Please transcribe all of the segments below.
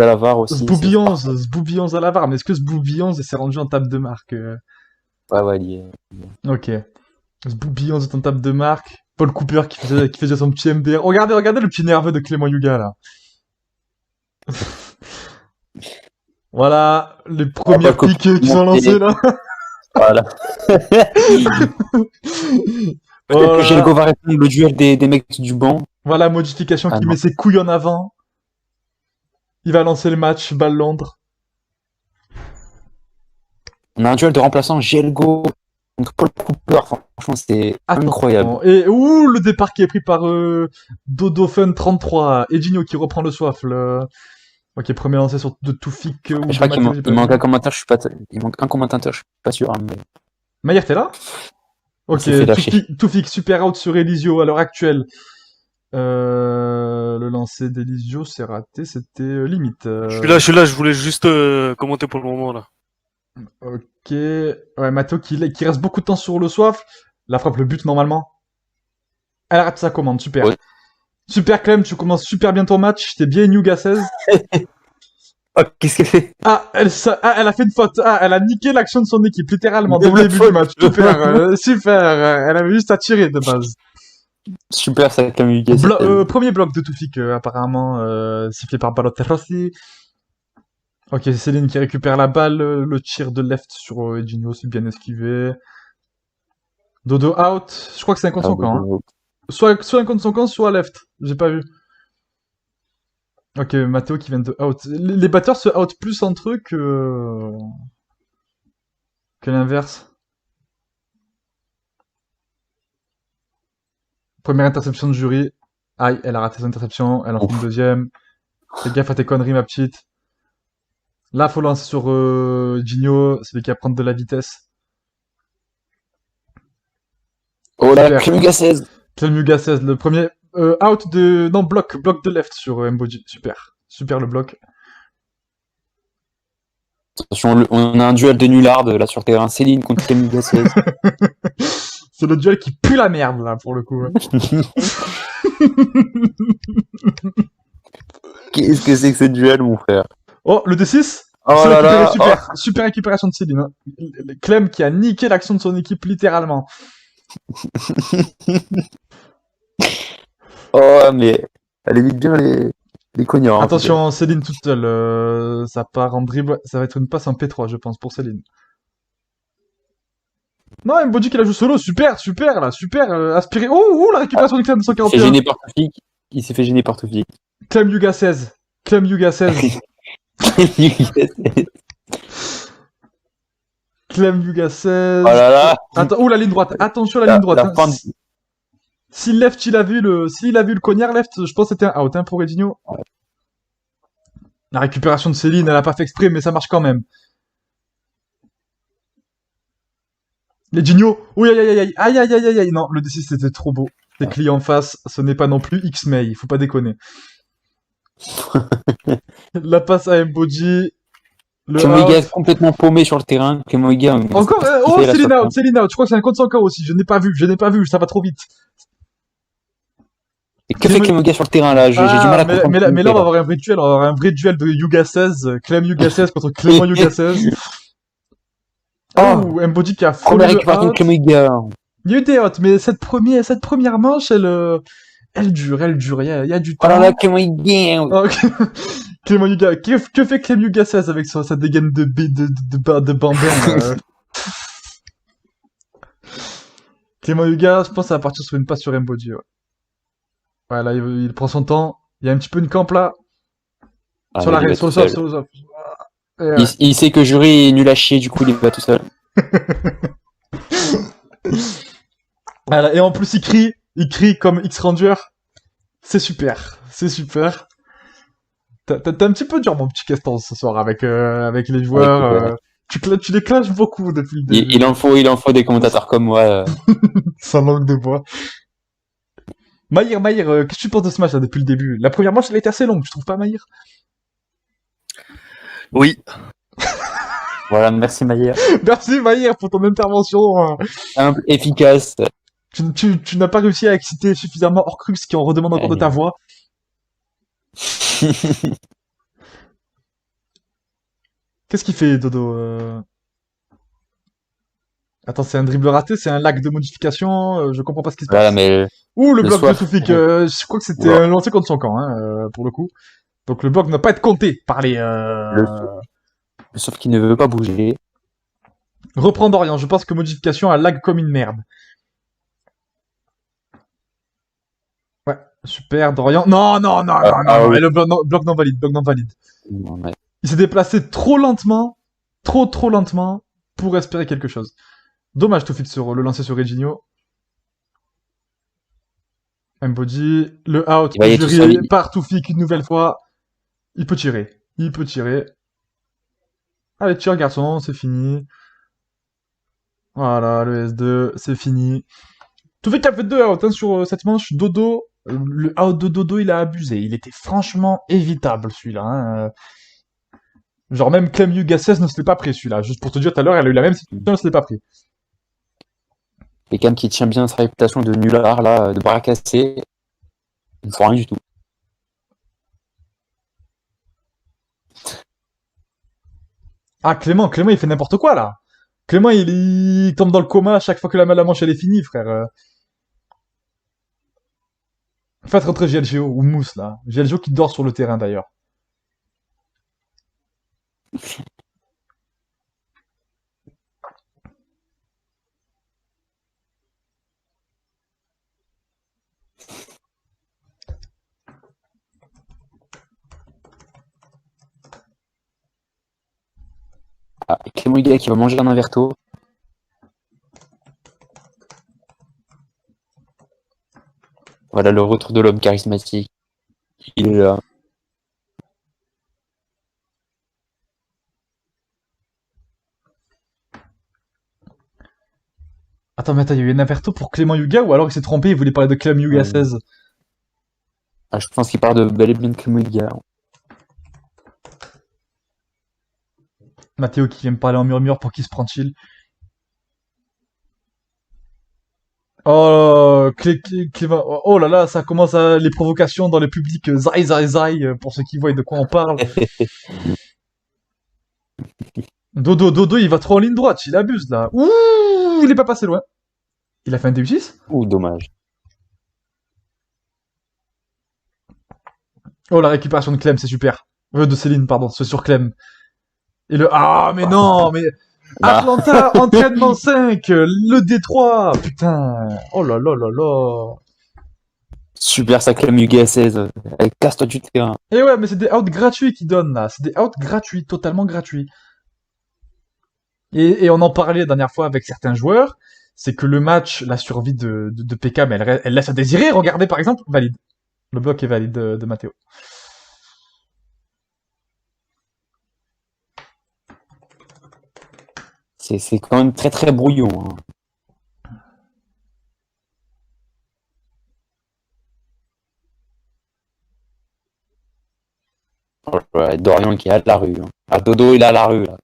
à la VAR aussi. Zboubi 11 à la VAR, mais est-ce que Zboubi 11 s'est rendu en table de marque Ouais, il y est. Ok. Zboubi 11 est en table de marque. Paul Cooper qui faisait son petit MDR. Regardez le petit nerveux de Clément Yuga, là. Voilà, les premières Paul piques Cooper qui sont lancées, là. Voilà. Peut-être que Gelgo va répondre le duel des mecs du banc. Voilà, modification qui non. met ses couilles en avant. Il va lancer le match, balle Londres. On a un duel de remplaçants Gelgo contre Paul Cooper. Franchement, c'était incroyable. Et le départ qui est pris par Dodo Fun 33. Edinho qui reprend le soif. Ok, premier lancé de Toufik. Je crois qu'il manque un commentaire, il manque un commentateur, je suis pas sûr. Hein, mais... Maillard, t'es là? Ok, Toufik, super out sur Elisio à l'heure actuelle. Le lancer d'Elisio, c'est raté, c'était limite. Je suis là, je voulais juste commenter pour le moment là. Ok. Ouais, Mato qui reste beaucoup de temps sur le soif. La frappe, le but normalement. Elle rate sa commande, super. Ouais. Super Clem, tu commences super bien ton match. T'es bien Yuga 16. Oh, qu'est-ce qu'elle fait? Elle a fait une faute. Elle a niqué l'action de son équipe, littéralement, dès le début du match. Super, super. Elle avait juste à tirer de base. Super, ça Clem Yuga. Premier bloc de Toufik, apparemment, sifflé par Balotelli. Ok, c'est Céline qui récupère la balle, le tir de left sur Edinho, c'est bien esquivé. Dodo out, je crois que c'est un contre son camp. Hein. Soit un contre son camp, soit left, j'ai pas vu. Ok, Matteo qui vient de out. Les batteurs se out plus entre eux que l'inverse. Première interception de jury. Aïe, elle a raté son interception, elle en fait une deuxième. Fais gaffe à tes conneries, ma petite. Là, faut lancer sur Gino, c'est lui qui va prendre de la vitesse. Oh là, Clem Yuga 16. Clem Yuga 16, le premier out de... Non, bloc de left sur Mboji. Super. Super le bloc. Attention, on a un duel de nullards là sur terrain. Céline contre Clem Yuga 16. C'est le duel qui pue la merde, là, pour le coup. Qu'est-ce que c'est que ce duel, mon frère? Oh, le D6. Oh là là, super, super récupération de Céline. Hein. Clem qui a niqué l'action de son équipe, littéralement. Oh, mais elle évite bien les cognards. Attention, Céline toute seule. Ça part en dribble. Ça va être une passe en P3, je pense, pour Céline. Non, Mboji qui la joue solo. Super, là. Super. Aspiré. Oh, la récupération de Clem 141. Il s'est fait gêner par Toufik. Clem Yuga 16. Clem Yuga 16. Clem Yuga 16. Oh là là. Attends, la ligne droite. Attention, la ligne droite. Hein. Si left, s'il a vu le cognard left, je pense que c'était un out hein, pour Edinho. Ouais. La récupération de Céline, elle a pas fait exprès, mais ça marche quand même. Edinho. Oui, aïe. Non, le D6 c'était trop beau. Les clients en face, ce n'est pas non plus X-May, faut pas déconner. La passe à Mboji. Clément Yuga est complètement paumé sur le terrain. Clément Yuga. Encore Céline out. Je crois que c'est un contre son cas aussi. Je n'ai pas vu, ça va trop vite. Et que fait Clem Yuga sur le terrain là? J'ai du mal à comprendre. Mais là, on va avoir un vrai duel. On va avoir un vrai duel de Yuga 16. Clem Yuga 16 contre Clément Yuga 16. Oh, Mboji qui a frôlé le out. Clément Yuga. Il y a eu des hots, mais cette première manche, elle dure. Il y a du temps. Oh là là, Clément Yuga. Okay. Clément Yuga. Que fait Clem Yuga 16 avec sa dégaine de bambin Clément Yuga, je pense que ça va partir sur une passe sur Mboji, ouais. Ouais, là, il prend son temps. Il y a un petit peu une camp là. Sur l'arrêt, sur le soft. Il sait que Jury est nul à chier, du coup, il va tout seul. Voilà, et en plus, il crie comme X-Ranger. C'est super. T'as un petit peu dur, mon petit Castan, ce soir, avec les joueurs. Tu les clashes beaucoup depuis le début. Il en faut des commentateurs comme moi. Sans langue de bois. Maïr, qu'est-ce que tu penses de ce match là depuis le début? La première manche, elle a été assez longue, tu trouves pas, Maïr? Oui. Voilà, merci Maïr. Merci Maïr pour ton intervention. Simple, efficace. Tu n'as pas réussi à exciter suffisamment Horcrux qui en redemande encore de ta voix. Qu'est-ce qu'il fait, Dodo Attends, c'est un dribble raté, c'est un lag de modification, je comprends pas ce qui se Voilà, passe. mais Ouh, le le bloc de soir. Toufik, je crois que c'était Oula. un lancé contre son camp, hein, pour le coup. Donc le bloc ne va pas être compté par les... Le, le sauf qu'il ne veut pas bouger. Reprend Dorian, je pense que modification a lag comme une merde. Ouais, super, Dorian. Non, non, non, non, non, non, Oui. et le bloc non, bloc non valide. Ouais. Il s'est déplacé trop lentement, trop lentement, pour espérer quelque chose. Dommage Toufik sur le lancer sur Reginio. Mbody, le out, Il va y être tout juré seul. par Toufik une nouvelle fois. Il peut tirer, il peut tirer. Allez, tire garçon, c'est fini. Voilà, le S2, c'est fini. Toufik a fait 2 outs hein, sur cette manche. Dodo, le out de Dodo, il a abusé. Il était franchement évitable celui-là. Hein. Genre même Clem Yugasses ne se l'est pas pris celui-là. Juste pour te dire, tout à l'heure, elle a eu la même situation, elle ne se l'est pas pris. Et Cam qui tient bien sa réputation de nulard, là, de bras cassés. Il ne faut rien du tout. Ah, Clément, il fait n'importe quoi là. Clément, il tombe dans le coma à chaque fois que la manche elle est finie, frère. Faites rentrer GLGO ou Mousse là. GLGO qui dort sur le terrain d'ailleurs. Ah, Clément Huguet qui va manger un inverto. Voilà le retour de l'homme charismatique. Il est là. Attends, mais attends, il y a eu un averto pour Clément Yuga ou alors il s'est trompé, il voulait parler de Clem Yuga 16. Ah, je pense qu'il parle de bel et bien de Clément Huguet. Mathéo qui vient me parler en murmure pour qu'il se prend chill. Oh, oh là là, ça commence à les provocations dans le public. Zai, zai, zai, pour ceux qui voient de quoi on parle. Dodo, il va trop en ligne droite, il abuse là. Ouh, il est pas passé loin. Il a fait un DU6. Ouh, dommage. Oh, la récupération de Clem, c'est super. De Céline, pardon, c'est sur Clem. Et le... Ah, mais non, mais... Atlanta, entraînement 5, le D3, putain. Oh là là là là. Super, ça Clément Huguet à 16. Allez, casse-toi du terrain. Et ouais, mais c'est des outs gratuits qu'ils donnent là. C'est des outs gratuits, totalement gratuits. Et on en parlait la dernière fois avec certains joueurs. C'est que le match, la survie de PK, mais elle laisse à désirer. Regardez par exemple, valide. Le bloc est valide de Matteo. C'est quand même très très brouillon. Hein. Oh, ouais, Dorian qui est à la rue. Hein. Ah, Dodo, il est à la rue là.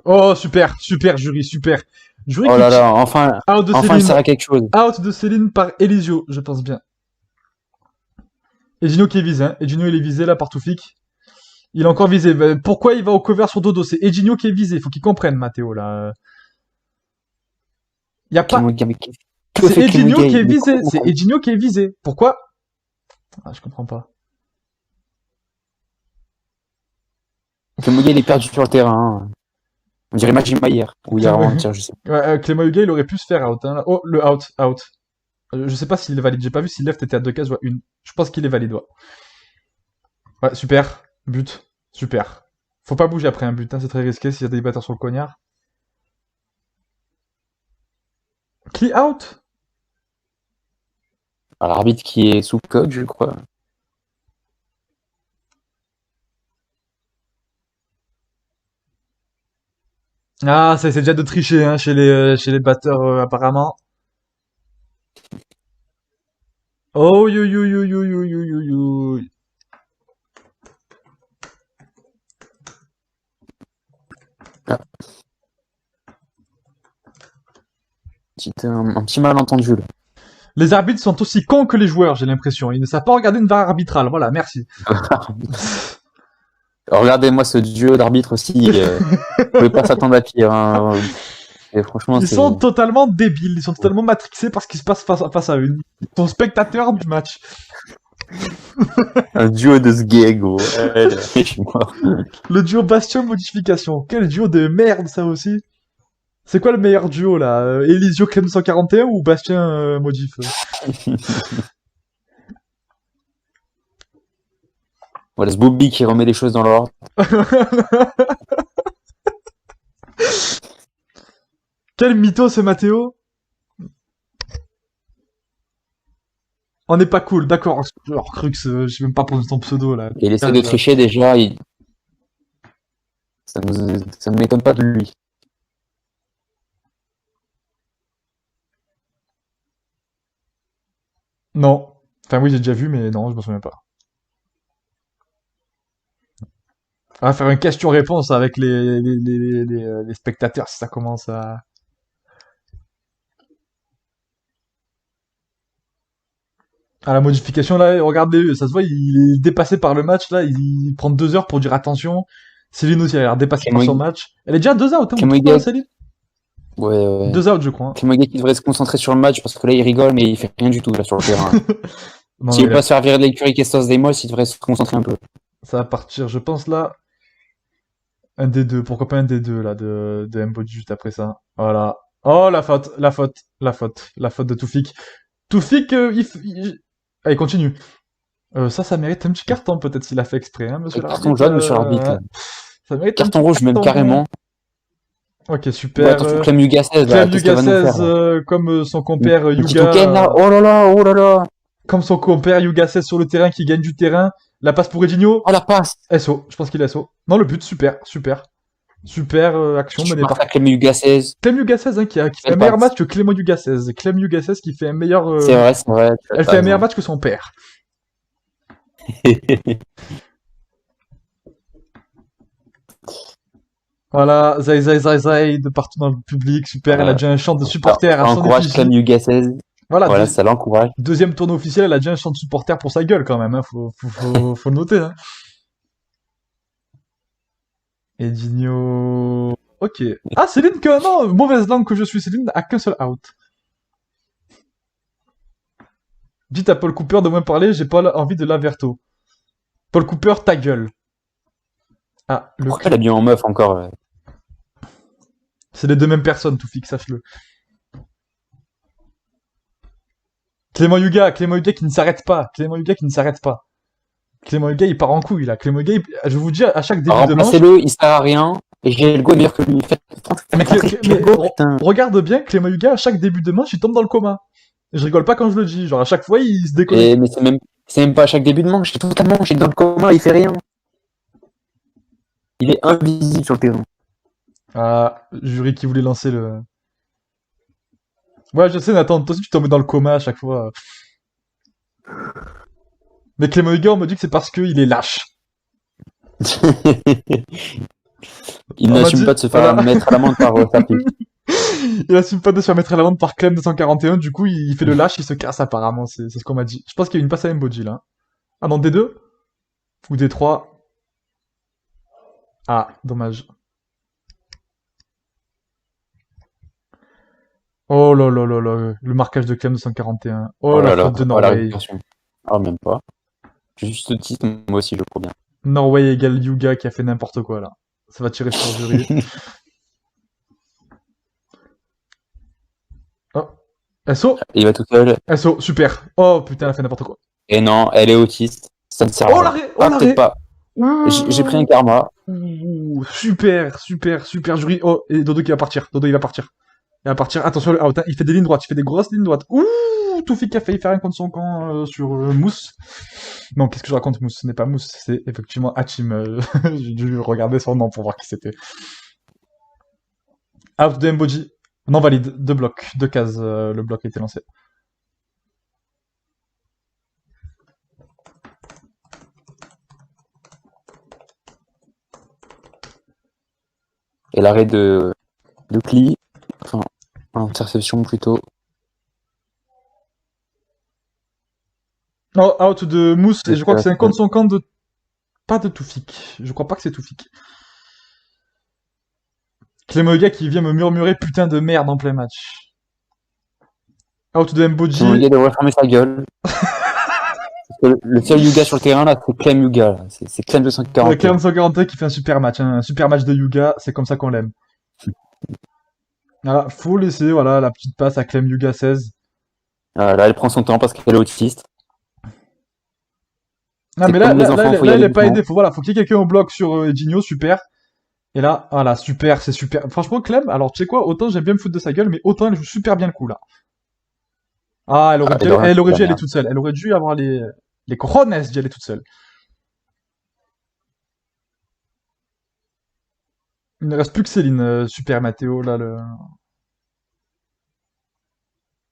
Oh, super, super, jury, super. Jury Oh qui là là, enfin, out de enfin il Céline. sert à quelque chose. Out de Céline par Elisio, je pense bien. Et Gino qui est visé, hein. Et Gino il est visé là par Toufik. Il est encore visé. Pourquoi il va au cover sur Dodo? C'est Edinho qui est visé. Faut qu'il comprenne, Matteo, là. Y a pas. C'est Edinho qui est visé. C'est Edinho qui est visé. Pourquoi? Ah, je comprends pas. Clément Huguet, il est perdu sur le terrain. Hein. On dirait Maggi Mayer. Ou il y a un tir, je sais pas. Ouais, Clément Huguet, il aurait pu se faire out. Hein, là. Oh, le out, out. Je sais pas s'il est valide. J'ai pas vu si left était à 2 cases ou à 1. Je pense qu'il est valide, ouais. Ouais, super. But. Super. Faut pas bouger après un but, hein, c'est très risqué s'il y a des batteurs sur le cognard. Qui out? L'arbitre qui est sous code, je crois. Ah, ça c'est déjà de tricher hein, chez les batteurs apparemment. Oh yo yo yo yo yo yo yo yo. Ah. Un petit malentendu là. Les arbitres sont aussi cons que les joueurs, j'ai l'impression. Ils ne savent pas regarder une VAR arbitrale. Voilà, merci. Regardez-moi ce duo d'arbitres aussi. Vous pouvez pas s'attendre à pire. Hein. Et franchement, Ils c'est sont totalement débiles, ils sont totalement matrixés par ce qui se passe face à eux. Ils sont spectateurs du match. un duo de sgeg, gros. Ouais, je suis mort. Le duo Bastion modification. Quel duo de merde, ça aussi. C'est quoi le meilleur duo, là Elisio Clem 141 ou Bastien modif Voilà, ce Bobby qui remet les choses dans l'ordre. Quel mytho, ce Mathéo. On n'est pas cool, d'accord. Alors, Crux, je sais même pas pour ton pseudo, là. Et il essaie de tricher déjà. Ça ne m'étonne pas de lui. Non. Enfin, oui, j'ai déjà vu, mais non, je me souviens pas. On va faire une question-réponse avec les spectateurs si ça commence à... À la modification, là, regardez, ça se voit, il est dépassé par le match, là, il prend 2 heures pour dire attention. Céline aussi, elle a l'air dépassée par son match. Elle est déjà à 2 out, hein, vous trouvez pas, Céline? Ouais. 2 out, je crois. Hein. Clémoguet qui devrait se concentrer sur le match parce que là, il rigole, mais il fait rien du tout là sur le terrain. Non, S'il mais veut pas se faire virer de l'écurie Questos Deimos, il devrait se concentrer un peu. ça va partir, je pense, là. Un des deux, pourquoi pas un des deux, là, de Mbodi juste après ça. Voilà. Oh, la faute de Toufik. Toufik, allez, continue. Ça mérite un petit carton, peut-être s'il a fait exprès, hein, monsieur l'arbitre. Carton jaune, monsieur l'arbitre. Ça mérite carton rouge, même carrément. Ok, super. Ouais, attention, Clem Yuga 16, là. Clem Yuga 16, comme son compère Yuga. Token, là. Oh là là. Comme son compère Yuga 16 sur le terrain qui gagne du terrain. La passe pour Edinho. Oh, la passe. SO, je pense qu'il est SO. Non, le but, super. Action menée par Clem Yuga 16. Clem Yuga 16 hein, qui fait un meilleur match que Clément Yuga 16. Clem Yuga 16 qui fait un meilleur. C'est vrai. Elle fait un meilleur match que son père. Voilà, Zai de partout dans le public, super, voilà. Elle a déjà un chant de supporter à son encourage Clem Yuga 16. Voilà, ça l'encourage. Deuxième tournoi officiel, elle a déjà un chant de supporter pour sa gueule quand même, hein. Faut le noter. Hein. Edinho... Ok. Ah, Céline, non, mauvaise langue que je suis, Céline a qu'un seul out. Dites à Paul Cooper de moins parler, j'ai pas envie de l'averto. Paul Cooper, ta gueule. Ah, Pourquoi elle a bien en meuf encore C'est les deux mêmes personnes, tout fixe, sache-le. Clément Yuga qui ne s'arrête pas. Clément Yuga, il part en couille, là. Clément Yuga, je vous dis, à chaque début de manche... Remplacez-le, il sert à rien. Et j'ai le go meilleur que lui. Regarde bien, Clément Yuga, à chaque début de manche, il tombe dans le coma. Je rigole pas quand je le dis. Genre, à chaque fois, il se déconne. Mais c'est même pas à chaque début de manche. C'est totalement, il est dans le coma, il fait rien. Il est invisible sur le terrain. Ah, jury qui voulait lancer le... Ouais, je sais, Nathan, toi aussi tu tombes dans le coma à chaque fois. Mais Clément Huguet, on me dit que c'est parce qu'il est lâche. Il n'assume pas de se faire mettre à l'amende par Sapi. Il assume pas de se faire mettre à l'amende par Clem 241, du coup il fait le lâche, il se casse apparemment, c'est ce qu'on m'a dit. Je pense qu'il y a une passe à Mboji là. Ah non, D2 ou D3. Ah, dommage. Oh là là là là, le marquage de Clem 241. Oh la faute de Norway. Ah, même pas. Juste le titre, moi aussi je crois bien. Norway égale Yuga qui a fait n'importe quoi là. Ça va tirer sur le jury. Oh. SO. Il va tout seul. SO, super. Oh putain, elle a fait n'importe quoi. Et non, elle est autiste. Ça ne sert à rien. L'arrêt. Ah, peut-être pas. J'ai pris un karma. Ouh, super jury. Oh, et Dodo qui va partir. Il va partir. Attention, le out, hein. Il fait des lignes droites. Il fait des grosses lignes droites. Ouh, Toufik a failli faire un contre son camp sur Mousse. Non, qu'est-ce que je raconte, Mousse? Ce n'est pas Mousse, c'est effectivement Hachim. J'ai dû regarder son nom pour voir qui c'était. Out de Mboji. Non valide. 2 blocs. 2 cases. Le bloc a été lancé. Et l'arrêt de Cli. Enfin, interception plutôt. Oh, out de Mousse, et je crois que c'est un contre son camp de Pas de Toufik. Je crois pas que c'est Toufik. Clément Yuga qui vient me murmurer putain de merde en plein match. Out de Clem Mboji. Yuga devrait fermer sa gueule. Parce que le seul Yuga sur le terrain, là, c'est Clem Yuga. Là. C'est Clem 240. Clem 141 qui fait un super match. Hein. Un super match de Yuga, c'est comme ça qu'on l'aime. Voilà, faut laisser voilà, la petite passe à Clem Yuga 16. Là, elle prend son temps parce qu'elle est autiste. Non, C'est mais là, comme les là, enfants, là, faut y là, il aller est pas doucement. aidé. Faut qu'il y ait quelqu'un au bloc sur Edinho, super. Et là, voilà, super, c'est super. Franchement, Clem, alors tu sais quoi, autant j'aime bien me foutre de sa gueule, mais autant elle joue super bien le coup là. Ah, Ah, et de rien, elle aurait la dû aller merde. toute seule. Elle aurait dû avoir les cojones d'y aller toute seule. Il ne reste plus que Céline, super Matteo, là, le...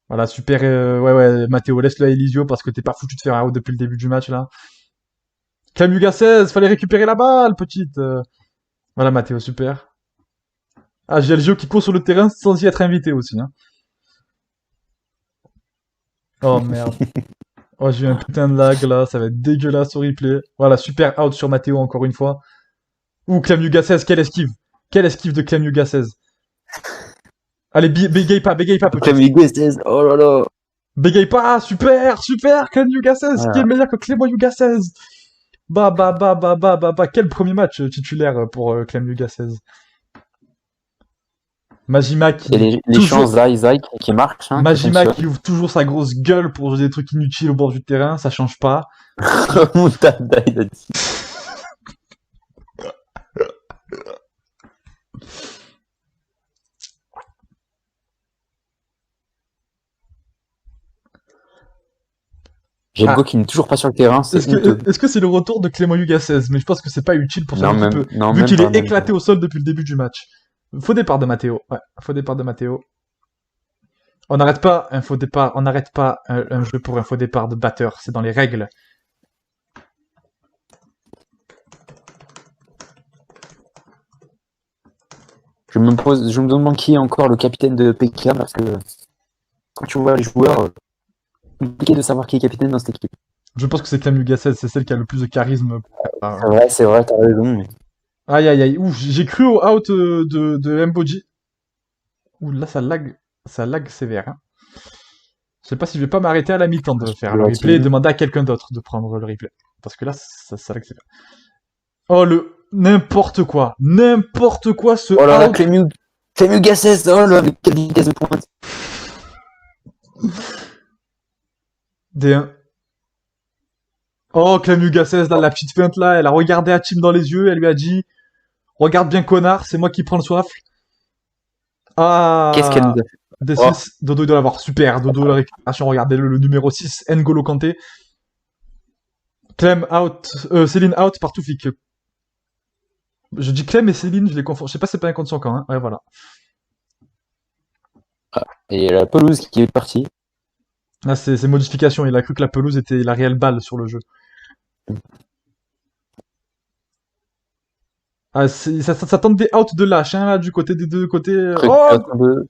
Voilà, super, ouais, Matteo, laisse-le à Elisio parce que t'es pas foutu de faire un out depuis le début du match, là. Camuga 16, fallait récupérer la balle, petite. Voilà, Matteo, super. Ah, j'ai Elisio qui court sur le terrain sans y être invité aussi, hein. Oh, merde. Oh, j'ai eu un putain de lag, là, ça va être dégueulasse au replay. Voilà, super out sur Matteo, encore une fois. Ouh, Clem Yuga 16, quelle esquive. Quelle esquive de Clem Yuga 16. Allez, bégaye pas, Clem petite. Yuga, oh là là. Bégaye pas, super, super, Clem Yuga 16, qui est Voilà. meilleur que Clément Yuga 16. Quel premier match titulaire pour Clem Yuga 16. Majima Et qui les champs toujours, Zai qui marchent, hein, qui Majima fonctionnent. qui ouvre toujours sa grosse gueule pour jouer des trucs inutiles au bord du terrain, ça change pas. Moutada, il a dit. Gelgo Ah, qui n'est toujours pas sur le terrain, c'est honteux. est-ce que c'est le retour de Clément Yuga 16? Mais je pense que c'est pas utile pour son équipe, Non, vu même qu'il pas, est même pas. éclaté au sol depuis le début du match. Faux départ de Matteo. Ouais, faux départ de Matteo. On n'arrête pas un faux départ, on n'arrête pas un jeu pour un faux départ de batteur, c'est dans les règles. Je me demande qui est encore le capitaine de PK parce que quand tu vois les joueurs, compliqué de savoir qui est capitaine dans cette équipe. Je pense que c'est Clem Yuga 16, c'est celle qui a le plus de charisme. C'est vrai, t'as raison. Mais... Aïe aïe aïe, ouh, j'ai cru au out de Mboji. Ouh, là ça lag sévère. Hein. Je sais pas si je vais pas m'arrêter à la mi-temps de faire le replay et demander à quelqu'un d'autre de prendre le replay. Parce que là, ça lag sévère. Oh, n'importe quoi ce Oh là là, out. Clem Gasset, oh là, avec quelle vitesse de pointe. D1. Oh, Clem Yuga 16, là, la petite feinte là, elle a regardé Hatim dans les yeux, elle lui a dit regarde bien connard, c'est moi qui prends le soif. Qu'est-ce qu'elle nous Ah, a fait? Oh, D6, Dodo il doit l'avoir. Super, Dodo la récupération, regardez le numéro 6, N'Golo Kanté. Clem out, Céline out par Toufik. Je dis Clem et Céline, je les confonds. Je sais pas si c'est pas un contre son camp, hein. Ouais, voilà. et la pelouse qui est partie. Là, c'est modification. Il a cru que la pelouse était la réelle balle sur le jeu. Ah, ça tente des outs de lâche, hein, là, du côté des deux côtés. Oh! Récupération de...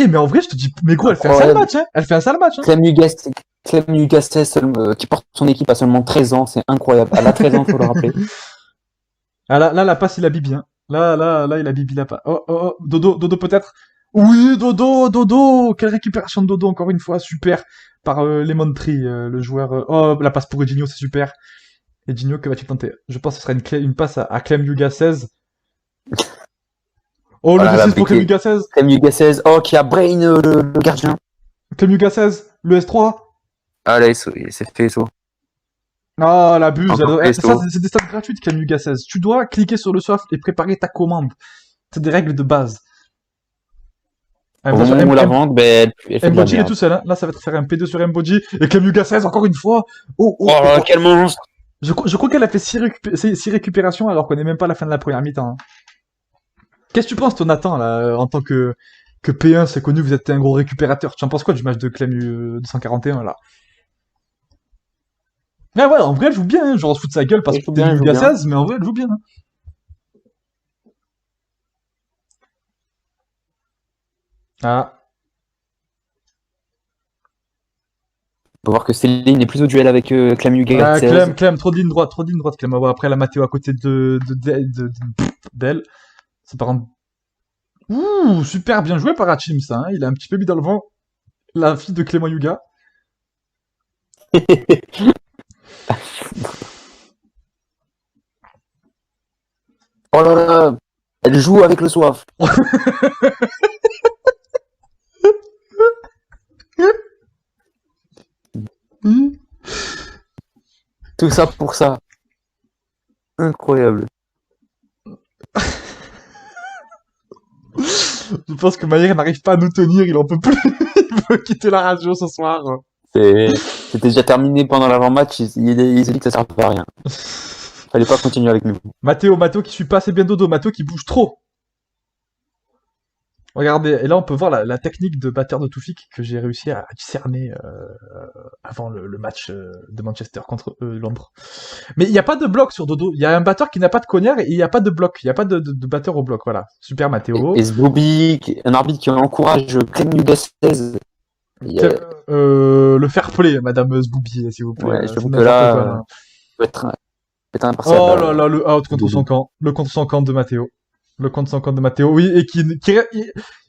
Mais en vrai, je te dis, mais gros, elle fait un sale Incroyable. match, hein. Elle fait un sale match, hein. Clem Gasset qui porte son équipe à seulement 13 ans, c'est incroyable. Elle a 13 ans, faut le rappeler. Ah, là, la passe, il a bibi, hein. Là, il a bibi la passe. Oh, Dodo peut-être. Oui, Dodo! Quelle récupération de Dodo, encore une fois, super. Par Lemon Tree, le joueur. Oh, la passe pour Edinho, c'est super. Edinho, que va-t-il tenter? Je pense que ce sera une passe à Clem Yuga 16. Oh, le Voilà, elle a D6 pour Clem piqué. Yuga 16. Clem Gasset, oh, qui a brain le gardien. Clem Yuga 16, le S3. Ah là, il s'est fait SO. Ah, l'abuse. Encore fait Ça, SO. c'est des stats gratuites, Clem Yuga 16. Tu dois cliquer sur le soft et préparer ta commande. C'est des règles de base. Au moment où la vente, ben, elle fait de la Mboji, il est merde. tout seul. Hein. Là, ça va être faire un P2 sur Mboji. Et Clem Yuga 16, encore une fois. Oh là là, quel monstre! Je crois qu'elle a fait 6 récupérations alors qu'on n'est même pas à la fin de la première mi-temps. Hein. Qu'est-ce que tu penses, toi, Nathan, là, en tant que P1, c'est connu, vous êtes un gros récupérateur. Tu en penses quoi du match de Clem 241, là? Mais ouais, en vrai, elle joue bien. Hein. Genre, on se fout de sa gueule parce Il que joue t'es bien, du il joue Yuga bien. 16, mais en vrai, elle joue bien. Hein. Ah. peut voir que Céline est plus au duel avec Clem Yuga. Ah, Clem, trop de ligne droite, Clem. Ah ouais, après, la Mathéo à côté d'elle. C'est par contre... Ouh, super bien joué par Hachim, ça. Hein. Il a un petit peu mis dans le vent la fille de Clément Yuga. Oh là là, elle joue avec le soif. Tout ça pour ça. Incroyable. Je pense que Maïr n'arrive pas à nous tenir, il en peut plus. Il veut quitter la radio ce soir. C'était déjà terminé pendant l'avant-match, ils ont dit que ça servait à rien. Fallait pas continuer avec nous. Mathéo qui suit pas assez bien dodo, Mathéo qui bouge trop. Regardez, et là on peut voir la technique de batteur de Toufik que j'ai réussi à discerner avant le match de Manchester contre Londres. Mais il n'y a pas de bloc sur Dodo. Il y a un batteur qui n'a pas de cognard et il n'y a pas de bloc. Il n'y a pas de batteur au bloc. Voilà. Super Mathéo. Et Zboubi, un arbitre qui encourage Clem Yuga 16. Le fair play, Madame Zboubi, s'il vous plaît. Ouais, je trouve que là, peut être impartial. Oh là là, le out contre son camp. Le contre son camp de Mathéo. Le contre son camp de Mathéo, oui, et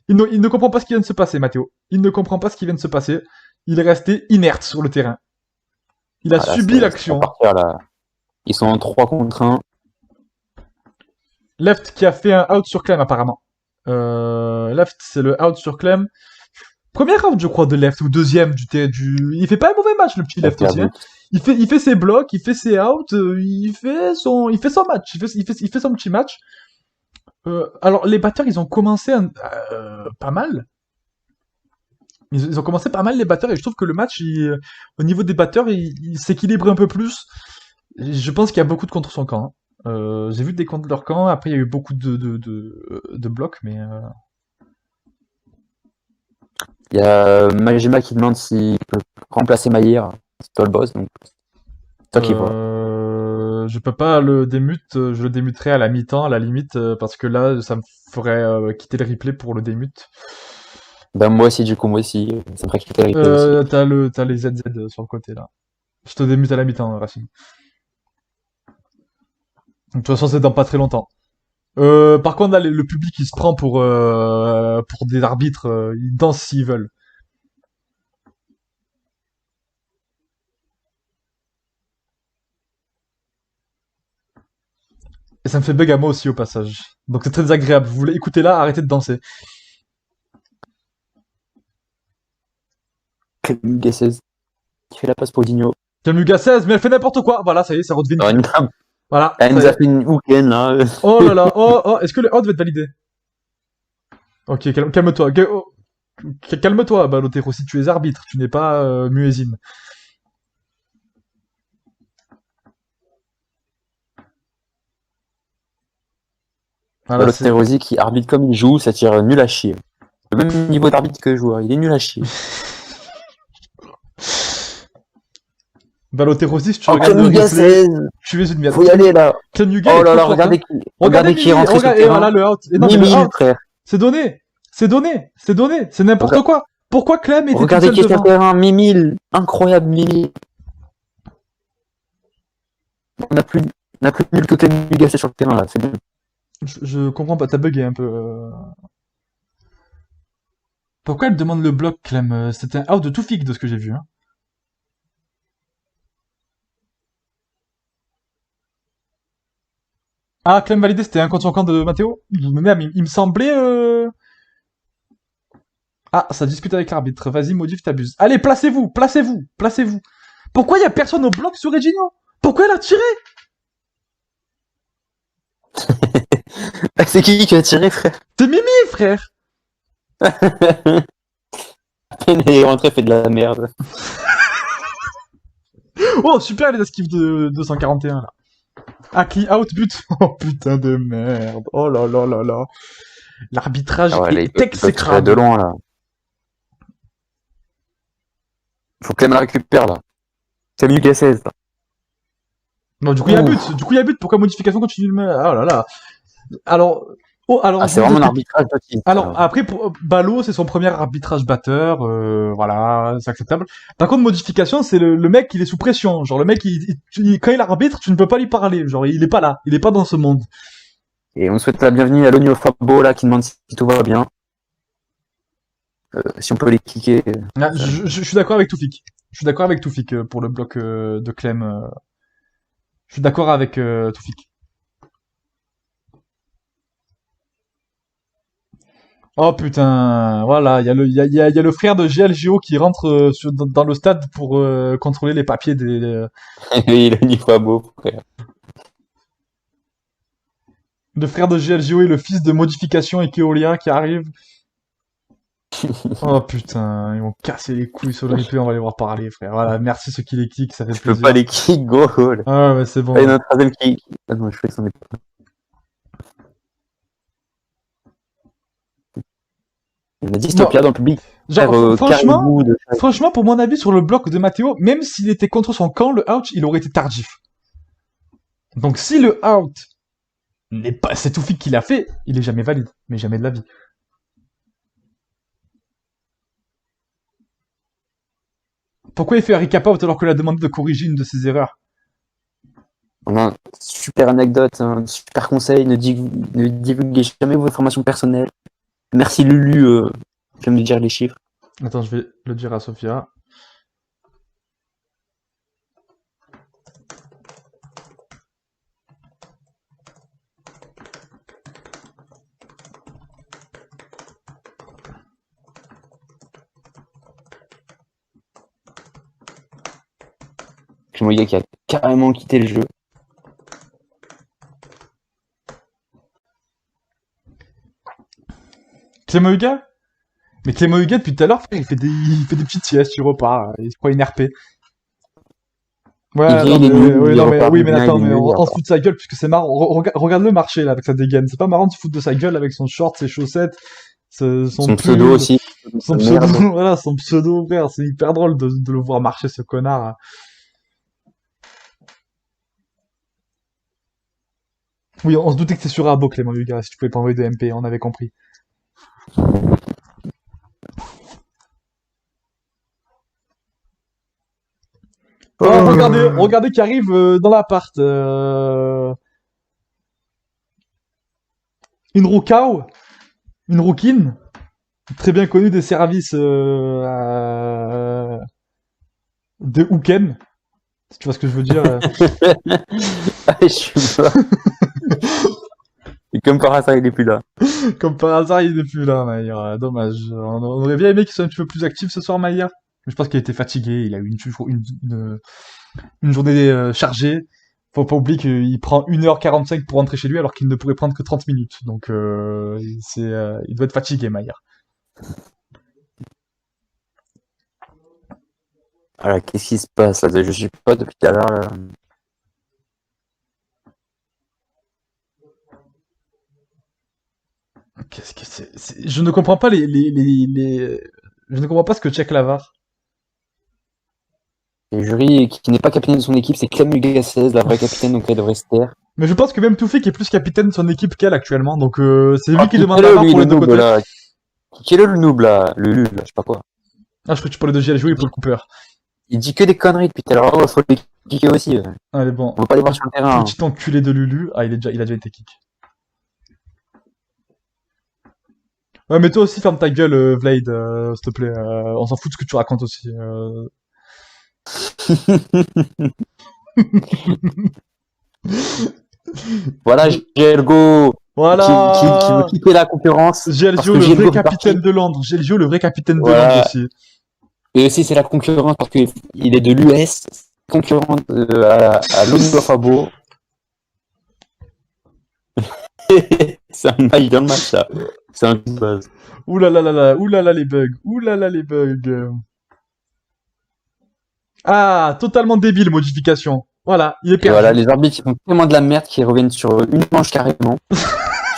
il ne comprend pas ce qui vient de se passer, Mathéo. Il ne comprend pas ce qui vient de se passer. Il est resté inerte sur le terrain. Il a subi l'action. Ils sont en 3 contre 1. Left qui a fait un out sur Clem, apparemment. Left, c'est le out sur Clem. Premier out, je crois, de Left, ou deuxième du... Il fait pas un mauvais match, le petit Left aussi. Hein. Il fait ses blocs, il fait ses outs, il fait son match. Il fait son petit match. Alors, les batteurs, ils ont commencé pas mal. Ils ont commencé pas mal, les batteurs, et je trouve que le match, au niveau des batteurs, il s'équilibre un peu plus. Je pense qu'il y a beaucoup de contre son camp. Hein. J'ai vu des contre leur camp, après il y a eu beaucoup de blocs, mais... Il y a Majima qui demande s'il peut remplacer Maïr. C'est toi le boss, donc... toi qui vois. Je peux pas le démute, je le démuterai à la mi-temps, à la limite, parce que là, ça me ferait quitter le replay pour le démute. Ben moi aussi, ça me ferait quitter le replay aussi. T'as les ZZ sur le côté, là. Je te démute à la mi-temps, Racine. De toute façon, c'est dans pas très longtemps. Par contre, là, le public, il se prend pour des arbitres, ils dansent s'ils veulent. Et ça me fait bug à moi aussi au passage. Donc c'est très désagréable. Vous voulez écouter là, arrêtez de danser. Clem Yuga 16. Qui fait la passe pour Digno. Clem Yuga 16, mais elle fait n'importe quoi. Voilà, ça y est, ça redevient une... Voilà. Elle nous a fait une week-end, là. Oh là là, oh, est-ce que le out va être validé? Ok, calme-toi. Calme-toi, Balotero, si tu es arbitre, tu n'es pas muezzin. Voilà, Balotero qui arbitre comme il joue, ça tire nul à chier. Le même niveau d'arbitre que le joueur, il est nul à chier. Balotero, si tu regardes le replay, tu es une merde. Faut y aller là. Oh là là, regardez qui est rentré sur le terrain. Et voilà le out. Et non, Mimile, frère. C'est donné. C'est n'importe quoi. Pourquoi Clem était regardez tout seul qui est sur le terrain, Mimile. Incroyable, Mimile. On a plus nul que Clem Yuga sur le terrain là, c'est bien. Je comprends pas, t'as bugué un peu. Pourquoi elle demande le bloc, Clem? C'était un out de Toufik de ce que j'ai vu. Hein. Ah, Clem validé, c'était un contre son camp de Mathéo? Mais il me semblait... Ah, ça discute avec l'arbitre. Vas-y, Modif, t'abuses. Allez, placez-vous. Pourquoi il y a personne au bloc sur Reginio? Pourquoi elle a tiré? C'est qui a tiré, frère? C'est Mimi, frère. Elle est rentrée, fait de la merde. Oh, super les esquives de 241, là. Aki out, but. Oh, putain de merde. Oh là là là là. L'arbitrage est exécrable. De loin, là. Faut que la récupère, là. C'est mieux qu'à 16, là. Non, du coup, il y a but. Pourquoi modification continue de... Oh là là. Alors, Oh, alors, Ah, c'est vraiment un arbitrage d'autiste. alors, après, pour Ballot, c'est son premier arbitrage batteur, voilà, c'est acceptable. Par contre, modification, c'est le mec, il est sous pression. Genre, le mec, quand il arbitre, tu ne peux pas lui parler. Genre, il est pas là, il est pas dans ce monde. Et on souhaite la bienvenue à l'Onio Fabo, là, qui demande si tout va bien. Si on peut les cliquer. Ah, je suis d'accord avec Toufik. Je suis d'accord avec Toufik pour le bloc de Clem. Je suis d'accord avec Toufik. Oh putain, voilà, il y a le frère de GLGO qui rentre dans le stade pour contrôler les papiers des. Et l'Onio Fabo, frère. Le frère de GLGO et le fils de modification et Keolia qui arrive. Oh putain, ils vont casser les couilles sur le replay, on va les voir parler, frère. Voilà, merci ceux qui les kick, ça fait Je peux plaisir. pas les kick, go. Ah ouais, c'est bon. Ah, il y en a un troisième qui. Ah non, je fais que c'en est pas. Il a dystopia dans le public. Genre, Frère, franchement, Caribou de- franchement, pour mon avis, sur le bloc de Matteo, même s'il était contre son camp, le out, il aurait été tardif. Donc si le out n'est pas, c'est Toufik qui l'a fait, il est jamais valide, mais jamais de la vie. Pourquoi il fait un recap out alors qu'il a demandé de corriger une de ses erreurs? On a une super anecdote, un super conseil, ne divulguez jamais vos informations personnelles. Merci Lulu, je vais me dire les chiffres. Attends, je vais le dire à Sophia. Je me dis qu'il a carrément quitté le jeu. Clément Huga? Mais Clément Huga, depuis tout à l'heure, frère, il fait des petites siestes, il repart, il se prend une RP. Ouais, Il non, vient, il est mais, nul, oui, il non, mais, repart, oui, il mais vient, attends, il est mais nul, il on se repart. fout de sa gueule, puisque c'est marrant. Regarde le marché, là, avec sa dégaine. C'est pas marrant de se foutre de sa gueule avec son short, ses chaussettes, son Son pull, pseudo aussi. son Merde. pseudo, voilà, son pseudo, frère. C'est hyper drôle de le voir marcher, ce connard. Oui, on se doutait que c'était sur Abo, Clément Huga, si tu pouvais pas envoyer de MP, on avait compris. Oh, regardez qui arrive dans l'appart. Une roucao, une rouquine, très bien connue des services de Houken, si tu vois ce que je veux dire. Ah, je suis mort. Et comme par hasard, il est plus là. Comme par hasard, il n'est plus là, Maïr. Dommage. On aurait bien aimé qu'il soit un petit peu plus actif ce soir, Maïr. Mais je pense qu'il était fatigué. Il a eu une journée chargée. Faut pas oublier qu'il prend 1h45 pour rentrer chez lui alors qu'il ne pourrait prendre que 30 minutes. Donc, il doit être fatigué, Maïr. Voilà, qu'est-ce qui se passe là? Je suis pas depuis tout à l'heure. Là. Qu'est-ce que c'est. Je ne comprends pas Je ne comprends pas ce que check Lavar. Et le jury qui n'est pas capitaine de son équipe, c'est Clem Hugasez, la vraie capitaine, donc elle devrait se taire. Mais je pense que même Toufik est plus capitaine de son équipe qu'elle actuellement, donc c'est lui Ah, qui demande quel est Lavar lui, pour le les deux noob côtés. là? Quel est le noob là? Le Lul, là, je sais pas quoi. Ah, je crois que tu parlais de GLGO et Paul Cooper. Il dit que des conneries depuis tout à l'heure. Oh, faut les kicker aussi. Allez, bon. On va pas les voir sur le terrain. Hein. Petit enculé de Lulu. Ah, il a déjà été kick. Ouais, mais toi aussi, ferme ta gueule, Vlad, s'il te plaît. On s'en fout de ce que tu racontes aussi. Voilà, Gelgo Voilà. qui veut quitter la concurrence. parce GLGO, que le Gelgo vrai fait capitaine partie. de Londres. GLGO, le vrai capitaine de Voilà. Londres aussi. Et aussi, c'est la concurrence parce qu'il est de l'US, concurrent à l'Onio Fabo. C'est un match dans le match, ça. C'est un buzz. Ouh là là là là, ouh là là les bugs, ouh là là les bugs. Ah, totalement débile, modification. Voilà, il est Et perdu. voilà, les arbitres qui font tellement de la merde qui reviennent sur une manche carrément.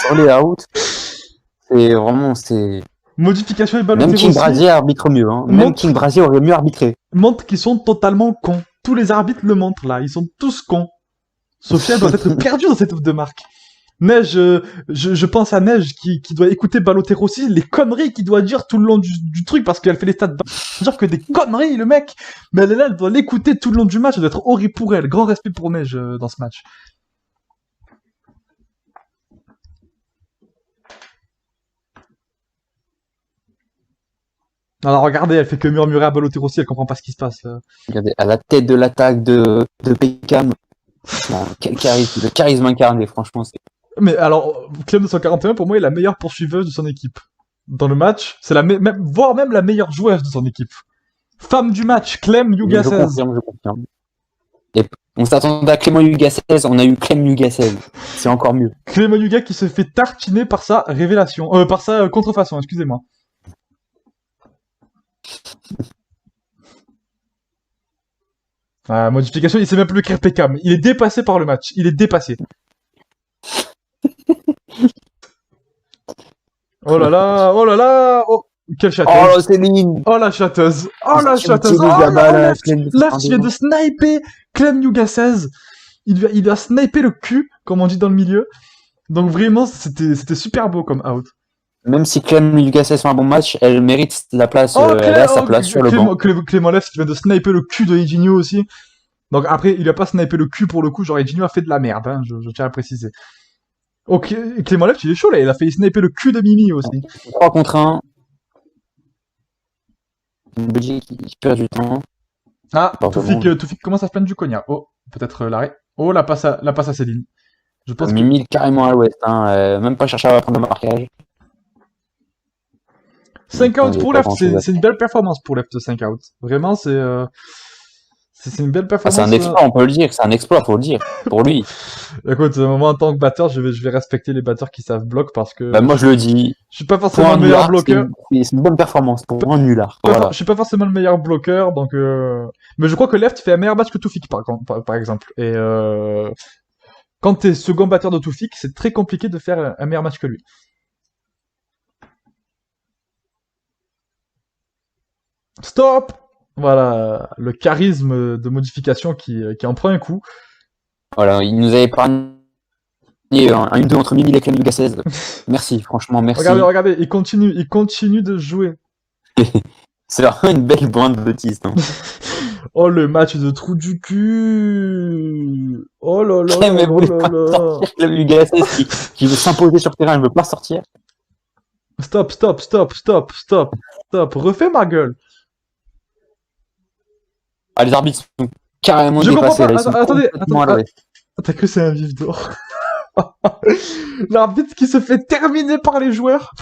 Sur les outs. C'est vraiment, c'est. Modification et Même Balotelli King aussi Brasier arbitre mieux. Hein. Même Montre- King Brasier aurait mieux arbitré. montrent qu'ils sont totalement cons. Tous les arbitres le montrent là, ils sont tous cons. Sophia doit être perdue dans cette offre de marque. Neige, je pense à Neige qui doit écouter Balotelli, les conneries qu'il doit dire tout le long du truc, parce qu'elle fait les stats dire que des conneries, le mec. Mais elle est là, elle doit l'écouter tout le long du match, ça doit être horrible pour elle. Grand respect pour Neige dans ce match. Alors regardez, elle fait que murmurer à Balotelli, elle comprend pas ce qui se passe là. Regardez, à la tête de l'attaque de Beckham. Non, quel charisme, le charisme incarné, franchement. Mais alors, Clem 241, pour moi, est la meilleure poursuiveuse de son équipe. Dans le match, c'est voire même la meilleure joueuse de son équipe. Femme du match, Clem Yuga Je 16. confirme, je confirme. Et on s'attendait à Clément Yuga 16, on a eu Clem Yuga 16. C'est encore mieux. Clément Yuga qui se fait tartiner par sa révélation, par sa contrefaçon, excusez-moi. Modification, il sait même plus écrire Peckham. Il est dépassé par le match. Il est dépassé. Oh là là, oh là là, oh, quelle châteuse. Oh, Céline! Oh la châteuse. Oh la C'est châteuse. Céline Oh Gabba, là, la Left, Clem Left vient de sniper Clem Yuga 16. Il a snipé le cul, comme on dit dans le milieu. Donc vraiment, c'était super beau comme out. Même si Clem Yuga 16 fait un bon match, elle mérite la place, elle a sa place sur le banc. Clément Left qui vient de sniper le cul de Eugenio aussi. Donc après, il a pas snipé le cul pour le coup, genre Eugenio a fait de la merde, hein, je tiens à préciser. Ok, Clément Left, il est chaud là, il a fait sniper le cul de Mimi aussi. 3 contre 1. Une Belgique qui perd du temps. Ah, Bon, Toufik commence à se plaindre du cognac. Oh, peut-être l'arrêt. Oh, la passe à Céline. Je pense que... Mimi carrément à l'ouest, hein, même pas chercher à prendre le marquage. 5 out Il y a pour pas Left, grand-chose à c'est une belle performance pour Left, 5 out. Vraiment, c'est une belle Ah, performance. c'est un exploit, on peut le dire, c'est un exploit, faut le dire, pour lui. Écoute, moi en tant que batteur, je vais respecter les batteurs qui savent bloc parce que Bah, moi je le dis, je suis pas pour forcément un le meilleur nulard, bloqueur. c'est une bonne performance, pour un nulard. Voilà. Je suis pas forcément le meilleur bloqueur, donc mais je crois que Left fait un meilleur match que Toufik par exemple. Et quand t'es second batteur de Toufik, c'est très compliqué de faire un meilleur match que lui. Stop! Voilà, le charisme de modification qui en prend un coup. Voilà, il nous a épargné un 1-2 entre Mimi et Clem Yuga 16. Merci, franchement, merci. Regardez, il continue de jouer. C'est vraiment une belle bande d'autistes. Hein. Oh, le match de trou du cul! Oh là là Clem, là elle voulait là pas là! sortir, Clem Yuga 16 qui veut s'imposer sur terrain, elle veut pas sortir. Stop! Refais ma gueule! Ah, les arbitres sont carrément Je comprends dépassés, pas. là, ils sont Attendez, complètement à l'ouest. T'as cru que c'est un vif d'or? L'arbitre qui se fait terminer par les joueurs.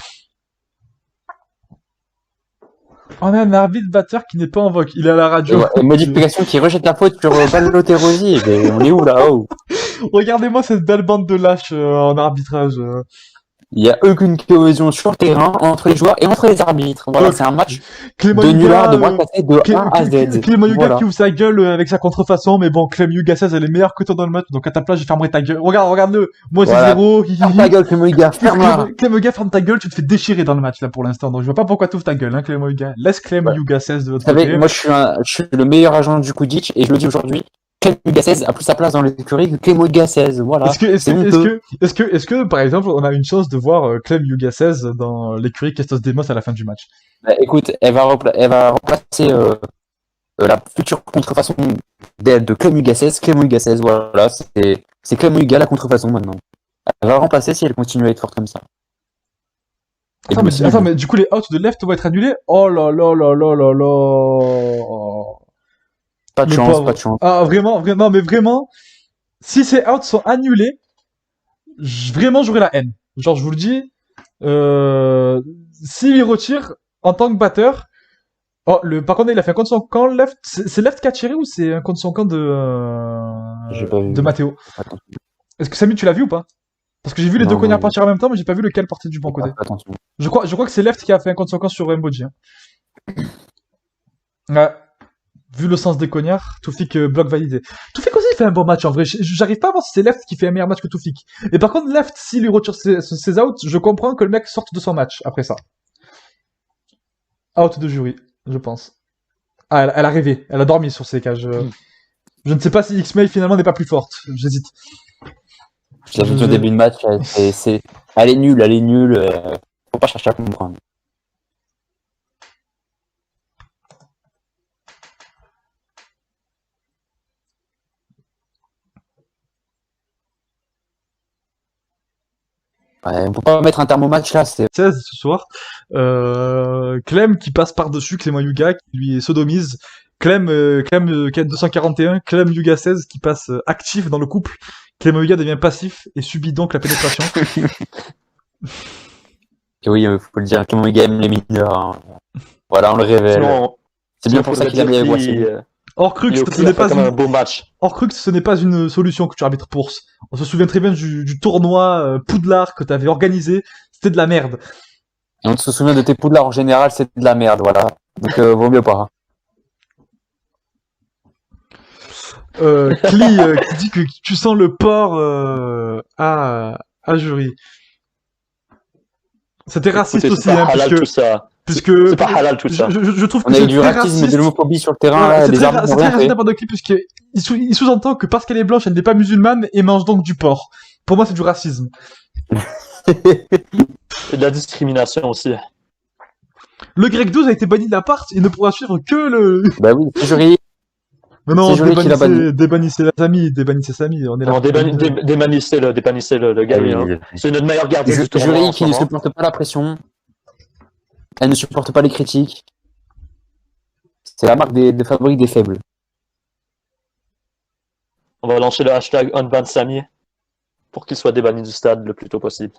Oh même l'arbitre batteur qui n'est pas en vogue. Il est à la radio. Et modification qui rejette la faute sur Balotelli. Mais on est où là? Oh. Regardez-moi cette belle bande de lâches en arbitrage. Il n'y a aucune cohésion sur le terrain entre les joueurs et entre les arbitres. Voilà, c'est un match Clément de Yuga, nulard de bras cassés de A à Z. Clément Yuga Voilà. qui ouvre sa gueule avec sa contrefaçon, mais bon, Clem Yuga 16, elle est meilleure que toi dans le match, donc à ta place, je fermerai ta gueule. Regarde-le. Moi, c'est Voilà. 0. Ferme ta gueule, Clément Yuga, ferme-la. Clem Yuga, ferme ta gueule, tu te fais déchirer dans le match, là, pour l'instant. Donc, je vois pas pourquoi tu ouvres ta gueule, hein, Clément Yuga. Laisse Clem Ouais. Yuga 16 de Vous l'autre savez, côté. moi je suis le meilleur agent du Kudic et je le dis aujourd'hui. Clem Yuga 16 a plus sa place dans l'écurie que Clément Yuga 16. Voilà. Est-ce que, par exemple, on a une chance de voir Clem Yuga 16 dans l'écurie Kestos Demos à la fin du match? Bah, écoute, elle va remplacer la future contrefaçon de Clem Yuga 16. Clément Yuga 16, voilà. C'est Clément Yuga la contrefaçon maintenant. Elle va remplacer si elle continue à être forte comme ça. Et Attends, mais du coup, les outs de left vont être annulés? Oh là là là là là là. Pas de Le chance, pauvre. pas de chance. Ah, vraiment, si ces outs sont annulés, vraiment, j'aurai la haine. Genre, je vous le dis, s'il y retire en tant que batteur, oh, par contre, il a fait un contre son camp left. C'est left qui a tiré ou c'est un contre son camp J'ai pas vu. de Matteo? Attends, Est-ce que Samy, tu l'as vu ou pas? Parce que j'ai vu les Non, deux cognards non. partir en même temps, mais j'ai pas vu lequel partait du bon côté. attention. Je crois que c'est left qui a fait un contre son camp sur Rainbow G. Hein. Ouais. Vu le sens des cognards, Toufik bloc validé. Toufik aussi fait un bon match en vrai. J'arrive pas à voir si c'est Left qui fait un meilleur match que Toufik. Et par contre, Left, s'il lui retire ses outs, je comprends que le mec sorte de son match après ça. Out de jury, je pense. Ah, elle a rêvé. Elle a dormi sur ses cages. Je ne sais pas si X-May finalement n'est pas plus forte. J'hésite. Je l'avais dit au début de match, elle est nulle, faut pas chercher à comprendre. Ouais, on peut pas mettre un terme au match là, c'est 16 ce soir. Clem qui passe par-dessus Clément Yuga, qui lui sodomise. Clem 241, Clem Yuga 16 qui passe actif dans le couple. Clément Yuga devient passif et subit donc la pénétration. Et oui, faut le dire, Clément Yuga aime les mineurs. Hein. Voilà, on le révèle. Sinon, C'est bien pour ça qu'il a mis la voix. Orcrux, Léo ce Clé n'est a fait pas quand même un une... beau match. Orcrux, ce n'est pas une solution que tu arbitres pour. On se souvient très bien du tournoi Poudlard que tu avais organisé. C'était de la merde. Et on se souvient de tes Poudlard en général, c'est de la merde, voilà. Donc vaut mieux pas. Cli qui dit que tu sens le porc à jury. C'était raciste Écoutez, aussi, c'est pas hein, halal tout puisque, ça. puisque C'est pas halal tout ça. je trouve que On a c'est eu du très racisme et raciste. de l'homophobie sur le terrain, Voilà, là, c'est les très, arbitres c'est n'ont très rien raciste fait. la part de Cli, puisqu'il sous-entend que parce qu'elle est blanche, elle n'est pas musulmane et mange donc du porc. Pour moi, c'est du racisme. C'est de la discrimination aussi. Le grec 12 a été banni de l'appart, il ne pourra suivre que le... Bah oui, c'est jury. Mais non, C'est Jury qui l'a banni. débannissez les amis, débannissez Samy, on est là. Non, débannissez-le, le gars. Oui, hein. oui. C'est notre meilleur gardien du tournoi Jury en ce qui ne moment. supporte pas la pression. Elle ne supporte pas les critiques. C'est la marque des favoris des faibles. On va lancer le hashtag Unban Samy pour qu'il soit débanni du stade le plus tôt possible.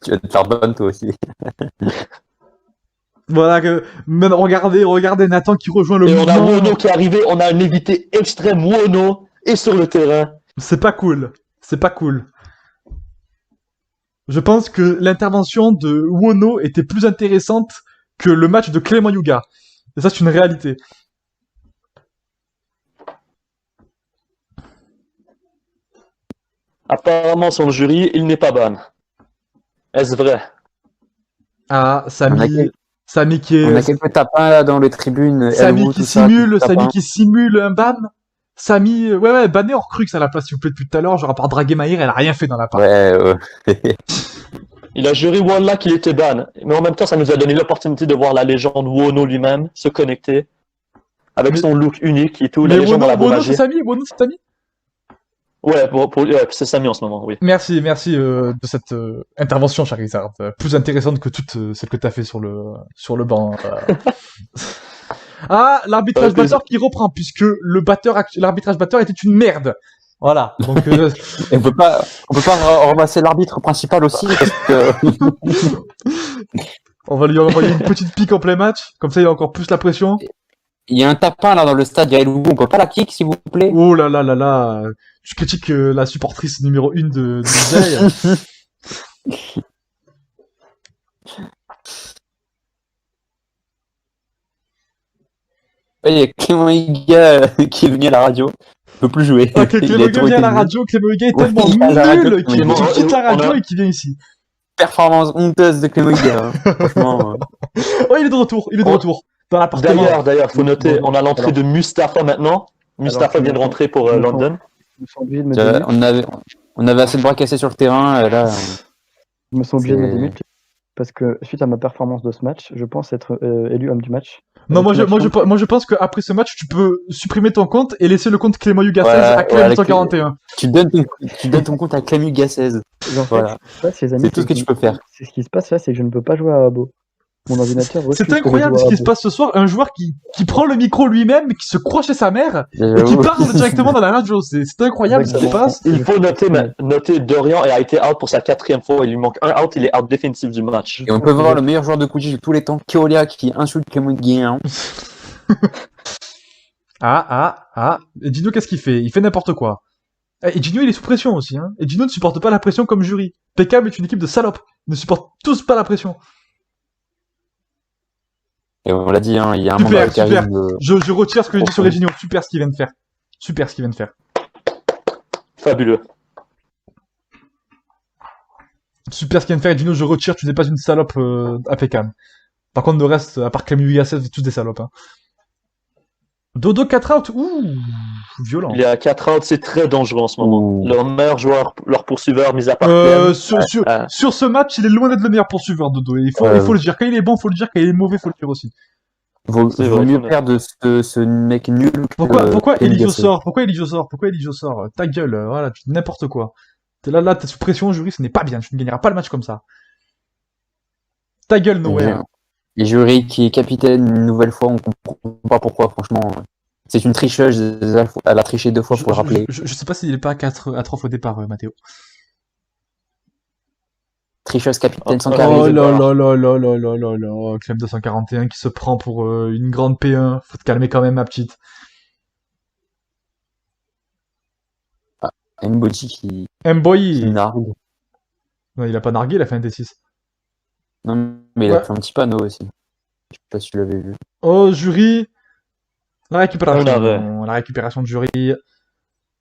Tu vas te faire bonne toi aussi. Voilà que, maintenant, regardez Nathan qui rejoint le Et on a mouvement. Wono qui est arrivé, on a un invité extrême, Wono, et sur le terrain. C'est pas cool. C'est pas cool. Je pense que l'intervention de Wono était plus intéressante que le match de Clément Yuga. Et ça, c'est une réalité. Apparemment, son jury, il n'est pas ban. Est-ce vrai? Ah, On a Samy qui On a est... quelques tapins là dans les tribunes. Samy Elwood, qui tout ça, simule, quelques Samy tapins. qui simule un ban. Samy, ouais, bannez Orcrux à la place, s'il vous plaît, depuis tout à l'heure. Genre, à part draguer Maïr, elle a rien fait dans la part. Ouais, Il a juré Wallah qu'il était ban. Mais en même temps, ça nous a donné l'opportunité de voir la légende Wono lui-même se connecter. Avec son look unique et tout. La Mais légende dans la Wono, magie. c'est Samy? Wono, c'est Samy? Ouais, c'est Samy en ce moment, oui. Merci de cette intervention, Charizard. Plus intéressante que toute celle que t'as fait sur le banc. Ah, l'arbitrage batteur qui reprend, puisque l'arbitrage batteur était une merde. Voilà. Donc, Et on peut pas remplacer l'arbitre principal aussi parce que on va lui envoyer une petite pique en plein match. Comme ça, il a encore plus la pression. il y a un tapin là dans le stade. Il y a Elwood, on peut pas la kick s'il vous plaît. Oh là là là là. Tu critiques la supportrice numéro 1 de Jay. Il y a Clément Higa qui est venu à la radio. Il peut plus jouer. Ok, Il Clément a Hugues trop vient à été la nul. radio. Clément Hugues est Ouais, tellement il est à la radio, nul qu'il Clément quitte la Hugues. radio On a- et qu'il vient ici. Performance honteuse de Clément Higa. Hein. Franchement. Oh, il est de retour. Dans l'appartement. D'ailleurs, faut noter, Bon, on a l'entrée alors- de Mustafa maintenant. Mustafa Alors, vient de rentrer pour je me sens- London. Je me sens obligé de me démute. On avait assez de bras cassés sur le terrain. Là, Je me sens obligé de me c'est- démute parce que suite à ma performance de ce match, je pense être élu homme du match. Non, moi Avec une action- je pense qu'après ce match, tu peux supprimer ton compte et laisser le compte Clément Yuga 16 Ouais, à ouais, Clem avec 141. tu donnes ton compte à Clément Higa 16. En fait, Voilà. ce qui se passe, les amis, C'est tout ce que tu peux faire. C'est ce qui se passe là, c'est que je ne peux pas jouer à Abo. Mon ordinateur refuse C'est que je incroyable joue ce à qui se Abo. passe ce soir. Un joueur qui prend le micro lui-même, qui se croit chez sa mère et qui J'avoue. parle directement dans la radio. C'est incroyable ce qui se Exactement. passe. Il faut Ouais. noter Dorian a été out pour sa 4e fois. Il lui manque un out, il est out définitif du match. Et on peut voir le meilleur joueur de Quidditch de tous les temps, Keolia, qui insulte Clément Higa. Et Gino, qu'est-ce qu'il fait? Il fait n'importe quoi. Et Gino, il est sous pression aussi. Hein. Et Gino ne supporte pas la pression comme jury. PKM est une équipe de salopes. Ils ne supportent tous pas la pression. Et on l'a dit, hein, il y a un Super, mandat terrible. Je retire ce que j'ai dit sur Reginio. Super ce qu'il vient de faire. Super ce qu'il vient de faire. Fabuleux. Super ce qu'il vient de faire. Et Gino, je retire. Tu n'es pas une salope à PKM. Par contre, le reste, à part Clément Yuga 16, c'est tous des salopes. Hein. Dodo 4 out. Ouh. violent. Il est à 4 outs, c'est très dangereux en ce moment. Ouh. Leur meilleur joueur, leur poursuiveur, mis à part Clem. Sur ce match, il est loin d'être le meilleur poursuiveur, Dodo. Il faut le dire. Quand il est bon, faut le dire. Quand il est mauvais, faut le dire aussi. Vaut C'est vrai, mieux qu'on a- perdre ce mec nul que Pourquoi Clem Eligio Gassez. sort? Pourquoi Eligio sort? Ta gueule, voilà, tu dis n'importe quoi. T'es là, t'es sous pression, jury, ce n'est pas bien. Tu ne gagneras pas le match comme ça. Ta gueule, Nowhere. Et Jury qui est capitaine une nouvelle fois, on comprend pas pourquoi, franchement. C'est une tricheuse, elle a triché 2 fois pour le rappeler. Je sais pas s'il est pas à 3 fois au départ, Mathéo. Tricheuse capitaine sans Oh carré. Oh là là là là là là là là là là, Clem 241 qui se prend pour une grande P1. Faut te calmer quand même, ma petite. Mbodi qui Mboy. nargue. Non, il a pas nargué, il a fait un D6. Non, mais il a Ouais. fait un petit panneau aussi. Je sais pas si tu l'avais vu. Oh, jury. La récupération. On avait. La récupération de jury.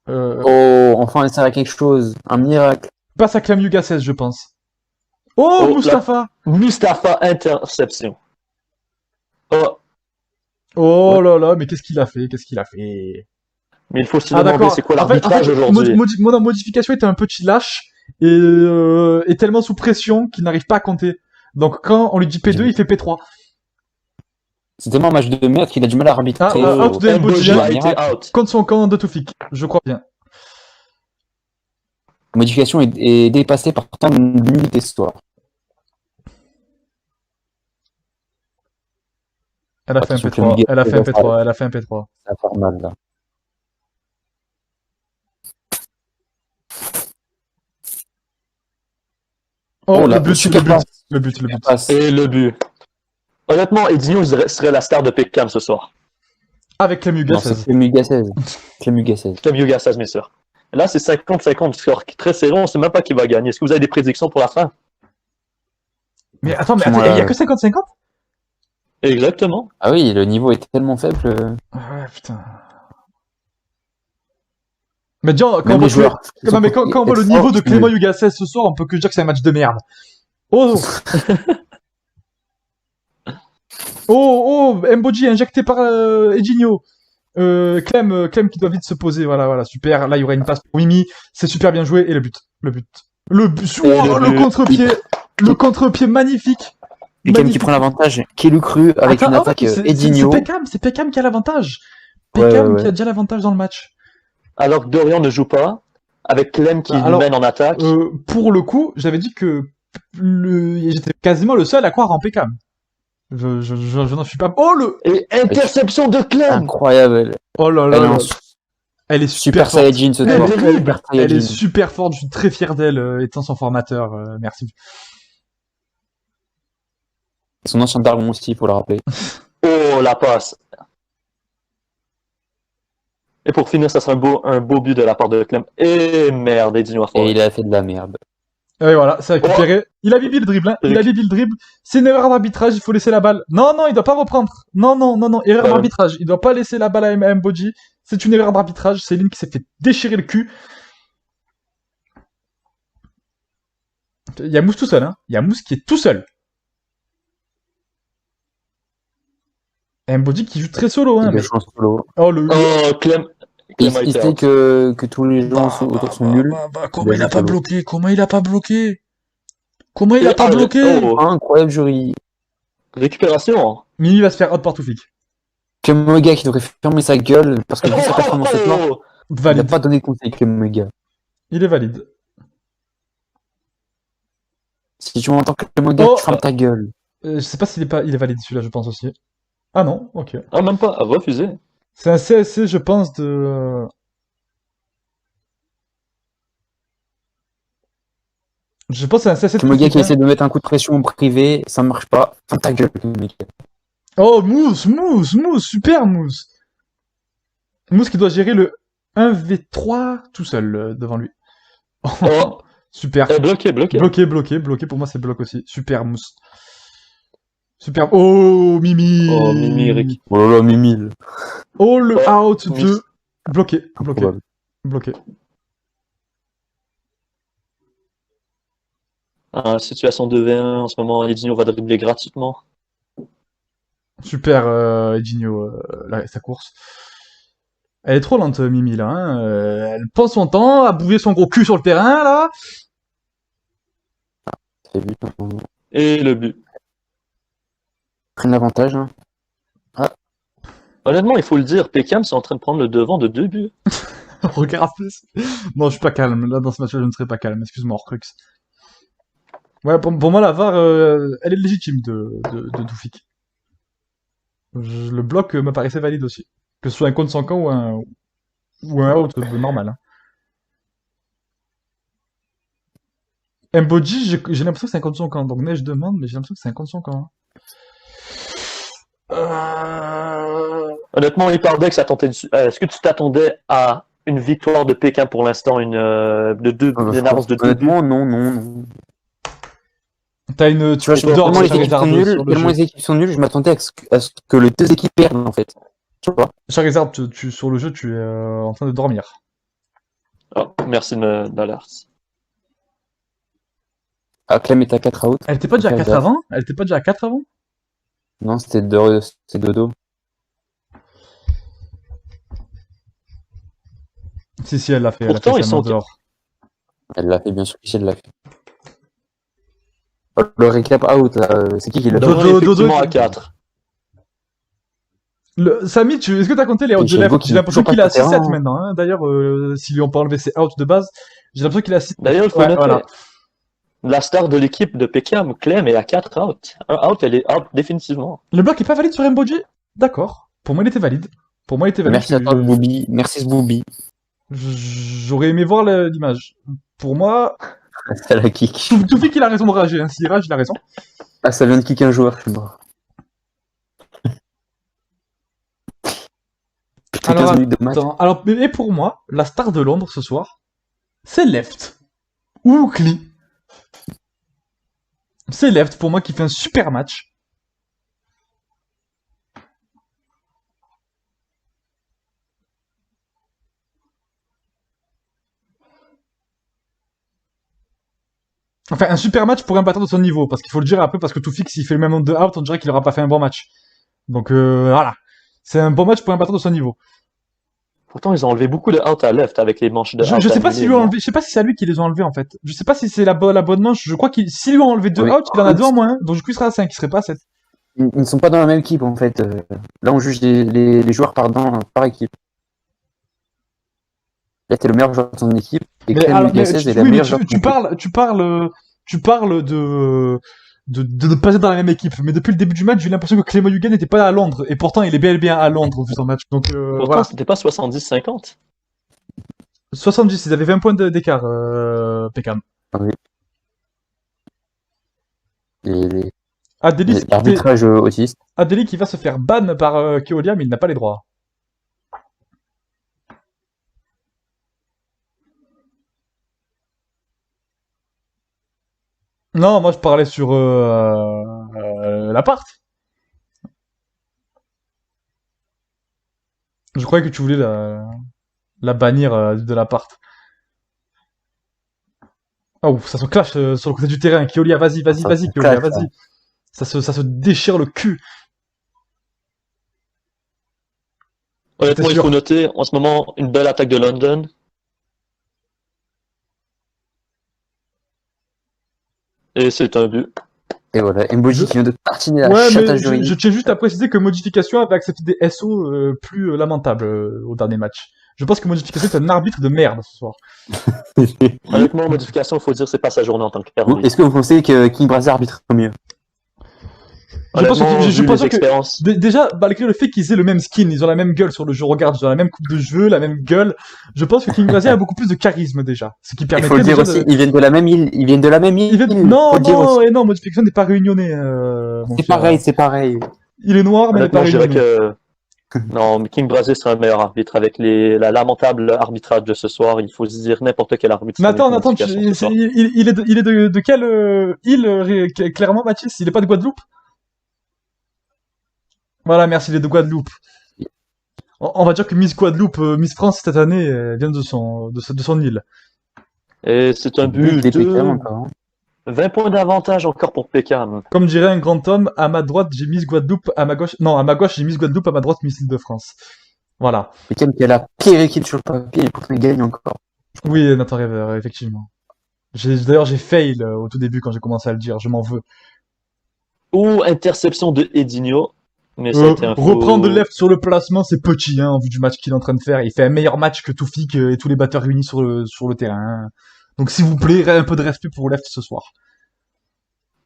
Oh, enfin, il sert à quelque chose. Un miracle. Passe à Clem Yuga 16, je pense. Oh, Oh, Mustapha. Mustapha, interception. Oh, Oh là là, mais qu'est-ce qu'il a fait? Qu'est-ce qu'il a fait? mais il faut se Ah demander d'accord. c'est quoi En fait, l'arbitrage aujourd'hui. Mon modification était un petit lâche et est tellement sous pression qu'il n'arrive pas à compter. Donc quand on lui dit P2, il fait P3. C'est tellement un match de merde qu'il a du mal à arbitrer. Out de Mboji Mbodji a été miracle. out. contre son camp de Toufik, je crois bien. La modification est dépassée par tant de nulle histoire. Elle a fait un Attention, P3, Clem elle a fait un Gassez, P3, elle a fait un P3. ça va faire mal là. Oh, là, le but, super le but, passe. le but, le but. Passe. Et le but. Honnêtement, Edinho serait la star de Peckham ce soir. Avec Clem Yuga Non, c'est 16. Clem Yuga 16. Clem Yuga 16. Comme Yuga 16, mes sœurs. Là, c'est 50-50, score très serré, on sait même pas qui va gagner. Est-ce que vous avez des prédictions pour la fin? Mais attends, Ouais. il y a que 50-50? Exactement. Ah oui, le niveau est tellement faible. Ouais, putain. Mais déjà, quand on Même voit, les joueurs. non, mais quand on voit le niveau de Clément Yuga 16 ce soir, on peut que dire que c'est un match de merde. Oh Oh, Mbodji injecté par Edinho. Clem qui doit vite se poser, voilà, super. Là, il y aurait une passe pour Mimi. C'est super bien joué. Et le but. Oh, le contre-pied. Le contre-pied magnifique. Et Clem qui prend l'avantage. Qui l'eût cru avec une attaque Edinho. C'est Peckham qui a l'avantage. Peckham Ouais. qui a déjà l'avantage dans le match. Alors que Dorian ne joue pas, avec Clem qui Alors, mène en attaque. Pour le coup, j'avais dit que j'étais quasiment le seul à croire en Peckham. Je n'en suis pas. Oh le. Et interception de Clem! Incroyable. Oh là Elle là. est en Elle est super super forte. Saiyajin ce Elle soir. est terrible. Super Elle est Saiyajin. super forte. Je suis très fier d'elle étant son formateur. Merci. Son ancien daron aussi, il faut le rappeler. Oh, la passe. Et pour finir, ça sera un beau but de la part de Clem. Et merde, Edinho a Et foiré. il a fait de la merde. Et voilà, c'est récupéré. Il a bibi le dribble, hein. Il a bibi le dribble. C'est une erreur d'arbitrage, il faut laisser la balle. Non, il doit pas reprendre. Non, erreur Ouais. d'arbitrage. Il doit pas laisser la balle à Mbodji. C'est une erreur d'arbitrage. Céline qui s'est fait déchirer le cul. Il y a Mousse tout seul, hein. Il y a Mousse qui est tout seul. Et Mbodji qui joue très solo, hein. Il Mais... joue en solo. Oh, le... Oh, Clem Il a été sait out. que tous les gens autour sont nuls. Comment il a pas solo. bloqué? Comment il a pas bloqué? Comment il a Et pas bloqué? oh, Incroyable jury. récupération. Mimi va se faire out par Toufik. Clem qui devrait fermer sa gueule parce que vu sa performance ce soir, Oh, il n'a Valide. pas donné de conseil Clem. Il est valide. Si tu m'entends Clem, Oh, tu fermes ta gueule. Je sais pas s'il est pas, il est valide celui-là, je pense aussi. Ah non, ok. Ah, même pas, refusé. C'est un CSC, je pense, de... Je pense que c'est un CSC de Clem Toufik, qui hein. essaie de mettre un coup de pression au privé, ça marche pas. Ferme ta gueule, Clem. Oh, Mousse, super Mousse. Mousse qui doit gérer le 1v3 tout seul devant lui. Oh, Super. bloqué. Bloqué, pour moi c'est bloc aussi. Super Mousse. Super. Oh, Mimi. Oh, Mimi, Rick. Oh là là, Mimile. Oh, le Oh, out Miss. de... Bloqué. Improbable. Ah, situation 2v1, en ce moment, Edinho va dribbler gratuitement. Super, Edinho, sa course. Elle est trop lente, Mimi, là. Hein. Elle prend son temps à bouger son gros cul sur le terrain, là. C'est but, normalement. Et le but. Prennent l'avantage. Hein. Honnêtement, il faut le dire, Peckham, c'est en train de prendre le devant de 2 buts. Regarde plus. Non, je suis pas calme. Là, dans ce match-là, je ne serai pas calme. Excuse-moi, Horcrux. Ouais, pour moi, la VAR, elle est légitime de Toufik. Le bloc me paraissait valide aussi. Que ce soit un contre sans camp ou un out normal. Hein. Mboji, j'ai l'impression que c'est un contre son camp. Donc, je demande, mais j'ai l'impression que c'est un contre son camp. Honnêtement, Hyperdex, est-ce que tu t'attendais à une victoire de Pékin pour l'instant, une avance de 2 buts? Honnêtement, non. T'as une... Tu vois, tellement les équipes sont nulles, je m'attendais à ce que les deux équipes perdent, en fait. Tu vois. Charizard, sur le jeu, tu es en train de dormir. Oh, merci d'alerte. Ah, Clem est à 4 out. Elle était pas déjà à 4 avant? Elle était pas déjà à 4 avant? Non, c'était dodo. Si, elle l'a fait. Pourtant, ils sont dehors. Elle l'a fait, bien sûr, Michel l'a fait. Le récap out, là, c'est qui l'a fait? Dodo à 4. Samy, est-ce que t'as compté les outs de left? J'ai l'impression qu'il est à 6-7 maintenant. Hein. D'ailleurs, s'ils lui ont pas enlevé ses outs de base, j'ai l'impression qu'il est à 6-7. D'ailleurs, il faut noter, voilà. La star de l'équipe de Peckham, Clem, est à 4 out. Un out, elle est out définitivement. Le bloc est pas valide sur Mboji? D'accord. Pour moi, il était valide. Merci à toi, Booby. Merci, Booby. J'aurais aimé voir l'image. Pour moi... C'est la kick. Toufik, il a raison de rager. Hein. S'il rage, il a raison. Ah, ça vient de kick un joueur, je suis mort. Alors, et pour moi, la star de Londres ce soir, c'est Left. Ou Klee. C'est Left, pour moi, qui fait un super match. Enfin, un super match pour un batteur de son niveau, parce qu'il faut le dire après, parce que Toufik, s'il fait le même nombre de out, on dirait qu'il aura pas fait un bon match. Donc voilà. C'est un bon match pour un batteur de son niveau. Pourtant, ils ont enlevé beaucoup de out à left avec les manches de out. Je sais pas s'ils lui ont enlevé, je sais pas si c'est à lui qui les ont enlevés en fait. Je sais pas si c'est la bonne manche, je crois qu'il s'ils lui ont enlevé 2 out, il en a 2 en moins, donc du coup il sera à 5, il serait pas à 7. Ils ne sont pas dans la même équipe en fait. Là on juge les joueurs par équipe. Là t'es le meilleur joueur de ton équipe et Clem Gassez est la meilleure joueur de ton équipe. Tu parles de ne pas être dans la même équipe, mais depuis le début du match, j'ai l'impression que Clément Huguen n'était pas à Londres, et pourtant il est bel et bien à Londres vu son match. Donc pourtant, voilà. C'était pas 70-50. 70, ils avaient 20 points d'écart, Peckham. Oui. Adélie, l'arbitrage autiste. Adélie qui va se faire ban par Keolia, mais il n'a pas les droits. Non, moi je parlais sur l'appart. Je croyais que tu voulais la bannir de l'appart. Oh, ça se clash sur le côté du terrain. Keolia, vas-y, Keolia, vas-y. Ça se déchire le cul. Honnêtement, il faut noter, en ce moment, une belle attaque de London. Et c'est un but. Et voilà, Mboji qui vient de tartiner la chatte à jury. Je tiens juste à préciser que Modification avait accepté des SO plus lamentables au dernier match. Je pense que Modification est un arbitre de merde ce soir. Honnêtement, Modification, il faut dire, c'est pas sa journée en tant qu'arbitre. Est-ce que vous pensez que King Brazier arbitre mieux? Je pense que déjà, malgré le fait qu'ils aient le même skin, ils ont la même gueule sur le jeu, regarde, ils ont la même coupe de cheveux, la même gueule. Je pense que King Brazier a beaucoup plus de charisme déjà, ce qui permet. Il faut le dire aussi, ils viennent de la même île. Non, Modification n'est pas réunionnais. C'est pareil. Il est noir, mais il n'est pas réunionnais. Je dirais que non, King Brazier sera un meilleur arbitre avec la lamentable arbitrage de ce soir. Il faut se dire n'importe quel arbitre. Mais attends, il est de quelle île clairement, Mathis? Il est pas de Guadeloupe? Voilà, merci, les de Guadeloupe. On va dire que Miss Guadeloupe, Miss France cette année, vient de son île. Et c'est un but de 20 points d'avantage encore pour Peckham. Comme dirait un grand homme, à ma droite j'ai Miss Guadeloupe, à ma gauche, non, à ma gauche j'ai Miss Guadeloupe, à ma droite Miss Île-de-France. Voilà. Pécam qui a la pire équipe sur le papier et pourtant il gagne encore. Oui, Nathan Rêveur, effectivement. D'ailleurs, j'ai fail au tout début quand j'ai commencé à le dire, je m'en veux. Ou interception de Edinho. Mais ça a été un faux... Reprendre Left sur le placement, c'est petit, hein, en vue du match qu'il est en train de faire. Il fait un meilleur match que Toufik et tous les batteurs réunis sur le terrain, hein. Donc, s'il vous plaît, un peu de respect pour Left ce soir.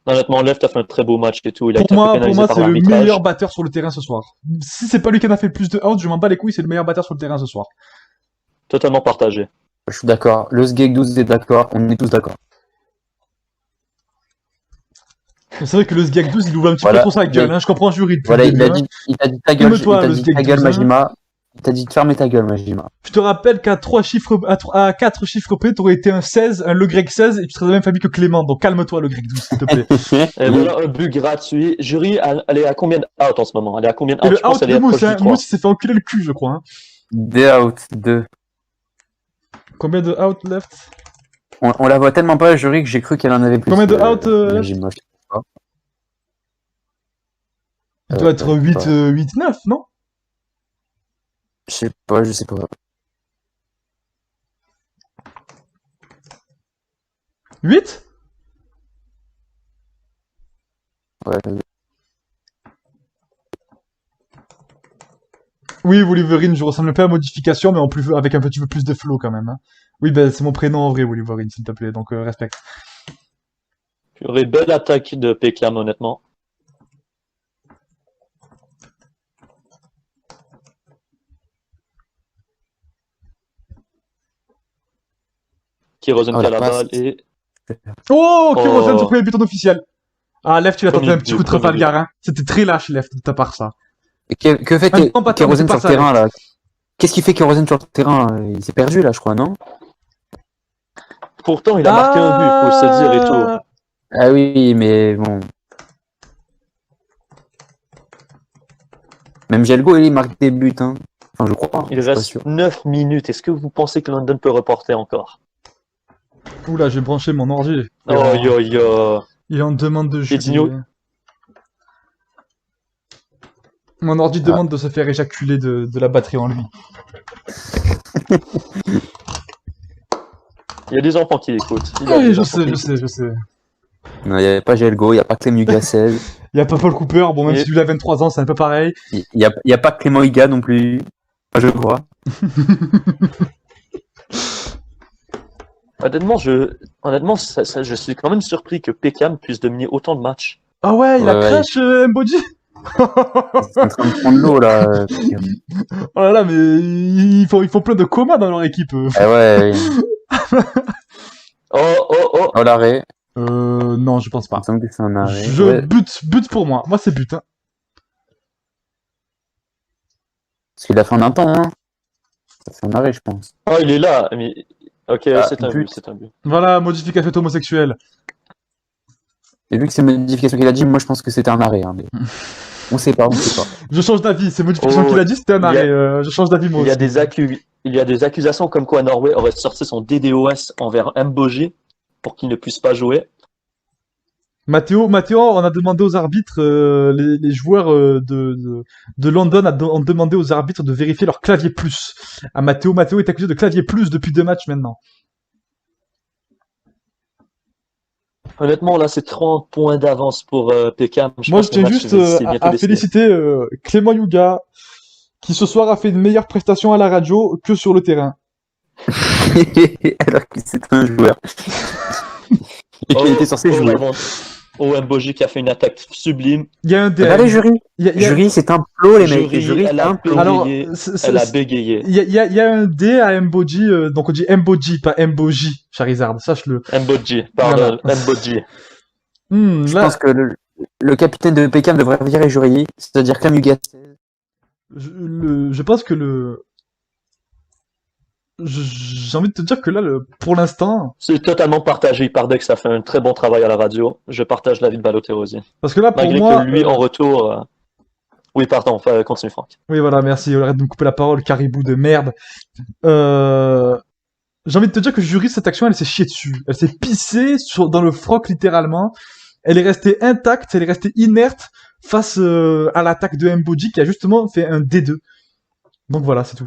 Honnêtement, Left a fait un très beau match et tout. Il a Pour été un peu moi, pénalisé par c'est le l'arbitrage. meilleur batteur sur le terrain ce soir. Si c'est pas lui qui en a fait le plus de out, je m'en bats les couilles, c'est le meilleur batteur sur le terrain ce soir. Totalement partagé. Je suis d'accord. Le Sgeg12 est d'accord. On est tous d'accord. C'est vrai que le Sgag 12, il ouvre un petit Voilà. peu trop sa gueule, hein. Je comprends Jury depuis Voilà, le début, hein. il t'a dit ta gueule, Calme-toi, il t'a le dit Sgeg ta gueule, 12, hein. Majima. Il t'a dit de fermer ta gueule, Majima. Je te rappelle qu'à 4 chiffres près, t'aurais été un 16, un Le Grec 16, et tu serais de la même famille que Clément. Donc calme-toi, Le Grec 12, s'il te plaît. Et voilà un but gratuit. Jury, elle est à combien de out en ce moment? Elle est à combien de Et out? le Je pense out qu'elle de est proche Mousse, du hein. 3. Mousse, il s'est fait enculer le cul, je crois, hein. 2 out, 2. Combien de out left? On la voit tellement pas, jury, que j'ai cru qu'elle en avait plus. Combien de out, Majima, je sais pas. Il doit être 8, pas. 8, 9, non? Je sais pas, je sais pas. 8? Ouais. Oui, Wolverine, je ressemble pas à modification, mais en plus, avec un petit peu plus de flow quand même, hein. Oui, ben, c'est mon prénom en vrai, Wolverine, s'il te plaît, donc respecte. Purée, belle attaque de Pekam, honnêtement. Kirosen Oh, qui a la la passe. balle et... Oh, Kirosen, Oh. son premier but en officiel. Ah, Left, il a tenté un petit coup de Premier but. Trafalgar, hein. C'était très lâche, Left, de ta part, ça. Et que fait Un grand batteur, mais Kérosène c'est sur pas le ça, terrain, là? Qu'est-ce qu'il fait Kérosène sur le terrain? Il s'est perdu, là, je crois, non? Pourtant, il a marqué un but, faut se dire et tout. Ah oui, mais bon. Même Gelgo, il marque des buts, hein. Enfin, je crois. Il je suis pas reste sûr. 9 minutes. Est-ce que vous pensez que London peut reporter encore? Oula, j'ai branché mon ordi. Oh, yo, yo. Il est en demande de jeu. Edinho. Mon ordi demande de se faire éjaculer de la batterie en lui. Il y a des enfants qui écoutent. Il y a Oui, des je enfants sais, qui je sais, écoutent. je sais. Non, il n'y avait pas Gelgo, il n'y a pas Clem Yuga 16. Il y a pas Paul Cooper, bon, même Et- si lui a 23 ans, c'est un peu pareil. Il n'y a pas Clément Higa non plus. Je crois. Honnêtement, je suis quand même surpris que Pekam puisse dominer autant de matchs. Ah ouais, il a Ouais, crash Mbodi. C'est en train de prendre l'eau, là. Oh là là, mais ils font plein de comas dans leur équipe. Ah ouais, oui. Oh. Oh, l'arrêt. Non, je pense Il pas. me semble que c'est un arrêt. Je Ouais, but pour moi. Moi, c'est but, hein. parce qu'il a fait en un temps, hein. Ça fait un arrêt, je pense. Oh, il est là. Mais... Ok, Ah, c'est un but. but, c'est un but. Voilà, modification homosexuelle. Et vu que c'est une modification qu'il a dit, moi je pense que c'était un arrêt. Hein, mais... on sait pas. Je change d'avis. C'est modification Oh, qu'il a dit, c'était un il y a- arrêt. Je change d'avis, moi Il y a aussi. des accusations comme quoi Norway aurait sorti son DDoS envers Mboji pour qu'il ne puisse pas jouer. Mathéo, on a demandé aux arbitres, les joueurs de London ont demandé aux arbitres de vérifier leur clavier plus. Ah, Mathéo est accusé de clavier plus depuis 2 matchs maintenant. Honnêtement, là, c'est 30 points d'avance pour Pekam. Moi, pense je que le tiens match, juste c'est bientôt à décidé. féliciter Clément Yuga, qui ce soir a fait une meilleure prestation à la radio que sur le terrain. Alors que c'est un joueur. Et qu'il était censé jouer. Mboji qui a fait une attaque sublime. Il y a un DM. Allez, jury. Il y a- Jury, c'est un plot, les mecs. Jury, Jury, elle c'est a un plot. payé. Alors, Elle a bégayé. il y a un D à Mboji, donc on dit Mboji, pas Mboji, Charizard, sache-le. Mboji, pardon, Mboji. Je Là, pense que le capitaine de Pekam devrait virer jury, c'est-à-dire Clem Yuga. je pense que j'ai envie de te dire que là, pour l'instant, C'est totalement partagé. Pardex a fait un très bon travail à la radio. Je partage l'avis de Balotelli. parce que là, pour Malgré moi, que lui, en retour... Oui, pardon, continue, Franck. oui, voilà, merci, arrête de me couper la parole, caribou de merde. J'ai envie de te dire que Jury, cette action, elle s'est chiée dessus. Elle s'est pissée dans le froc, littéralement. Elle est restée intacte, elle est restée inerte face à l'attaque de Mboji qui a justement fait un D2. Donc voilà, c'est tout.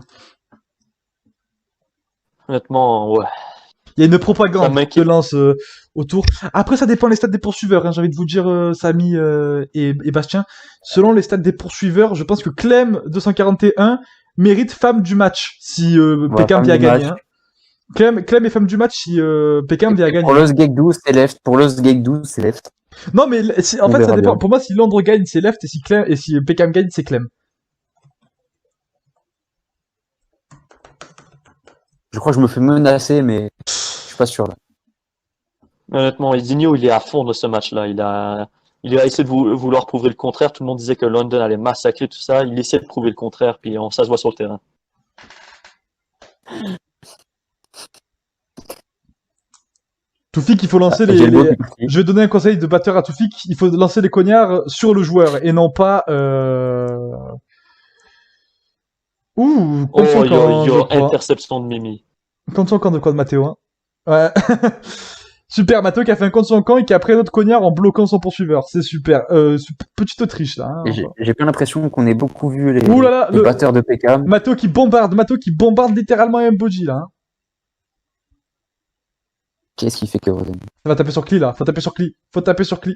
Honnêtement, ouais. Il y a une Ça propagande qui se m'inquiète. lance autour. Après, ça dépend des stats des poursuiveurs. Hein. J'ai envie de vous dire, Samy et Bastien. Selon les stats des poursuiveurs, je pense que Clem 241 mérite femme du match si Voilà, Peckham femme vient à du match. gagner. Hein. Clem est femme du match si Peckham vient à Pour gagner. Los Gegdou, c'est left. Pour Los Gegdou, c'est left. Non, mais en On fait, ça verra dépend. bien. Pour moi, si Londres gagne, c'est left, et si Peckham gagne, c'est Clem. Je crois que je me fais menacer, mais je suis pas sûr là. Honnêtement, Edinho, il est à fond de ce match-là. Il a essayé de vouloir prouver le contraire. Tout le monde disait que London allait massacrer tout ça. Il essaie de prouver le contraire, puis ça se voit sur le terrain. Toufik, il faut lancer J'ai le les... beau parti. Je vais donner un conseil de batteur à Toufik. Il faut lancer les cognards sur le joueur et non pas. Ouh, contre son Oh, camp, je crois. interception de Mimi. Contre son camp de quoi de Mathéo, hein. Ouais. Super, Mathéo qui a fait un contre son camp et qui a pris notre cognard en bloquant son poursuiveur. C'est super. Petite triche, là. Hein, Et j'ai pas l'impression qu'on ait beaucoup vu les, ouh là là, les batteurs de Peckham. Mathéo qui bombarde littéralement un body, là. Hein. Qu'est-ce qu'il fait que Rosen? Ça va taper sur Cli, là. Faut taper sur Cli.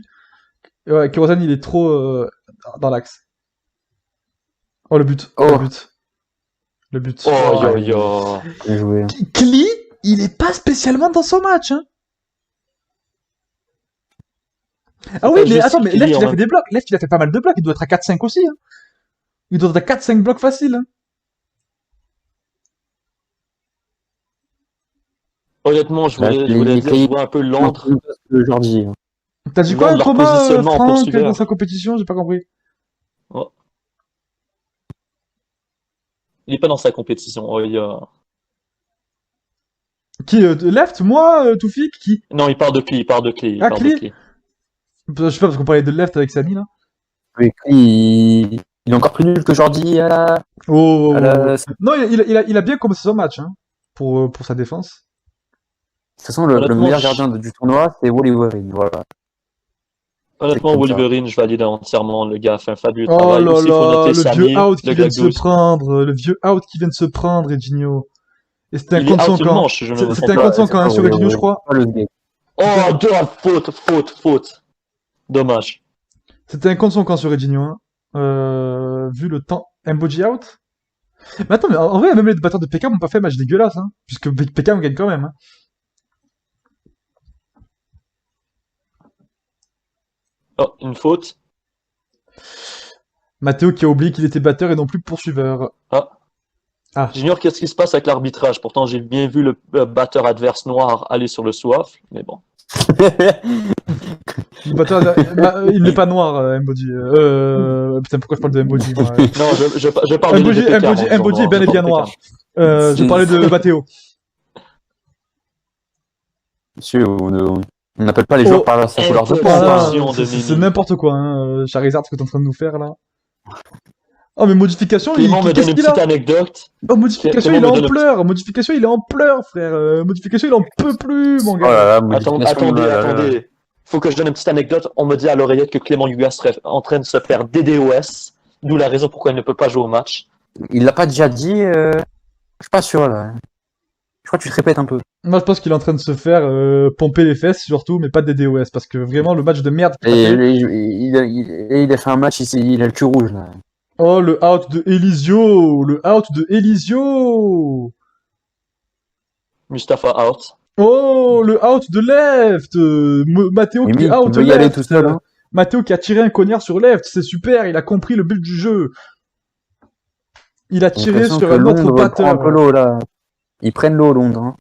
Ouais, Kirosan, il est trop dans l'axe. Oh, le but. Oh. Le but. Oh, Ouais. yo. Bien joué. Cli, il est pas spécialement dans son match, hein. Ah oui, pas mais juste attends, mais Cli Left, en il a même- fait des blocs. Left, il a fait pas mal de blocs. Il doit être à 4-5 aussi, hein. Il doit être à 4-5 blocs faciles, hein. Honnêtement, je Là, voulais il est dire, je payé vois un peu Londres. Jordi. T'as dit quoi, Londres, leur Thomas, positionnement en Franck, poursuiveur. dans sa compétition? J'ai pas compris. Oh. Il est pas dans sa compétition. Oh, Qui, Left, moi, Toufik, qui? Non, il part de Cli, il part de Cli, il Ah, part Cli de Cli. Je sais pas, parce qu'on parlait de Left avec Samy, là. Oui, il est encore plus nul que Jordi à la. Oh, À la... De non, il a bien commencé son match, hein, pour sa défense. toute façon, le Honnêtement, meilleur je- gardien du tournoi, c'est Wally Wolverine. Voilà. Honnêtement, C'est comme ça. Wolverine, je valide entièrement. Le gars a fait un fabuleux Oh travail. là Aussi, il faut là, noter le Samy, vieux out qui le vient gars de se gauche. prendre, le vieux out qui vient de se prendre, Edinho. Et c'était un Il est contre son out une camp. manche, si je ne me C'était un trompe contre son camp, hein, sur Edinho, je crois. Pas le gay. Oh, faute. Dommage. C'était un contre son camp sur Edinho, hein. Vu le temps. Mboji out? Mais attends, mais en vrai, même les batteurs de Peckham ont pas fait un match dégueulasse, hein. Puisque Peckham gagne quand même, hein. Oh, une faute. Mathéo qui a oublié qu'il était batteur et non plus poursuiveur. J'ignore qu'est-ce qui se passe avec l'arbitrage. Pourtant, j'ai bien vu le batteur adverse noir aller sur le soif. Mais bon. Le batteur, il n'est pas noir, Mboji. Putain, pourquoi je parle de Mboji, moi? Non, je parle de Mboji, Peckham en disant Mboji est bel et je bien parle de noir. Peckham. Je parlais de Mathéo. Monsieur, on n'appelle pas les joueurs Oh, par sa couleur de peau. Voilà, Interception de c'est Mimi. n'importe quoi, hein, Charizard, ce que t'es en train de nous faire, là. Oh, mais modification, Clément me donne qu'est-ce une qu'il petite a? anecdote. Oh, modification, Clément il est me en donne- pleurs. Modification, il est en pleurs, frère. Modification, il en peut plus, mon Oh gars. là là, Attendez, modification, là, là, là. attendez. Faut que je donne une petite anecdote. On me dit à l'oreillette que Clément Yugas serait en train de se faire DDoS, d'où la raison pourquoi il ne peut pas jouer au match. Il l'a pas déjà dit. Je suis pas sûr là. Je crois que tu te répètes un peu. Moi, je pense qu'il est en train de se faire pomper les fesses, surtout, mais pas des DOS, parce que vraiment, le match de merde qu'il a Et fait. il a fait un match, il a le cul rouge là. Oh, le out de Elisio. Le out de Elisio. Mustafa out. Oh, le out de left. Mathéo Mais qui il out veut y aller left. tout seul. Hein. Mathéo qui a tiré un cognard sur left, c'est super, il a compris le but du jeu. Il a J'ai tiré l'impression sur que un autre Londres prend un batteur. peu l'eau là. Ils prennent l'eau Londres. Hein.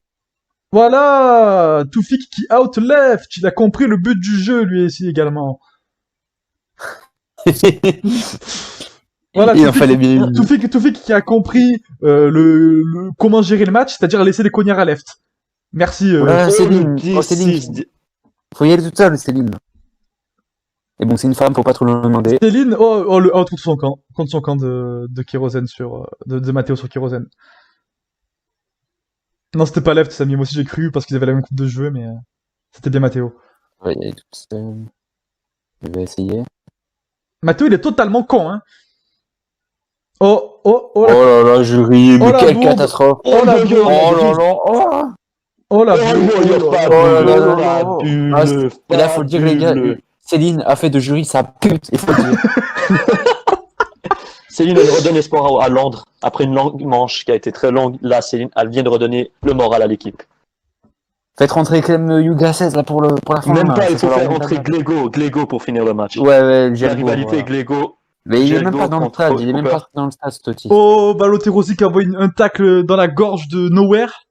Voilà, Toufik qui out left, il a compris le but du jeu lui aussi également. Voilà, Il en fallait bien une. Toufik qui a compris comment gérer le match, c'est-à-dire laisser les cognards à left. Merci. Voilà, Céline. le Oh, Céline. 10-6. Faut y aller toute seule, Céline. Et bon, c'est une femme, faut pas trop le demander. Céline, le out contre son camp de Kérosène de Mathéo sur Kérosène. Non, c'était pas left, Samy. Moi aussi j'ai cru parce qu'ils avaient la même coupe de jeu, mais c'était bien Mathéo. Faut y aller toute seule. Je vais essayer. Mathéo, il est totalement con, hein. Oh, oh, oh, Oh la, là là, jury, Oh mais la quelle bombe. catastrophe. oh la yo, yo, bombe. Oh là là, oh. Oh la Oh, bombe. yo, yo, Oh là là là là là là. Ah, et là, faut le dire, les gars, Céline a fait de jury sa pute, il faut le dire. Céline, elle redonne espoir à Londres. Après une longue manche qui a été très longue, là, Céline, elle vient de redonner le moral à l'équipe. Faites rentrer Clem Yuga 16 là pour la fin. Même là, pas, il ça faut va faire leur rentrer remonter Glégo pour finir le match. la balle. Ouais, La Gergo, rivalité voilà. Glégo. Mais il est même Gergo pas dans le contre stade, il est même Cooper. pas dans le stade, Stotti. Oh, Balotelli qui envoie un tacle dans la gorge de Nowhere.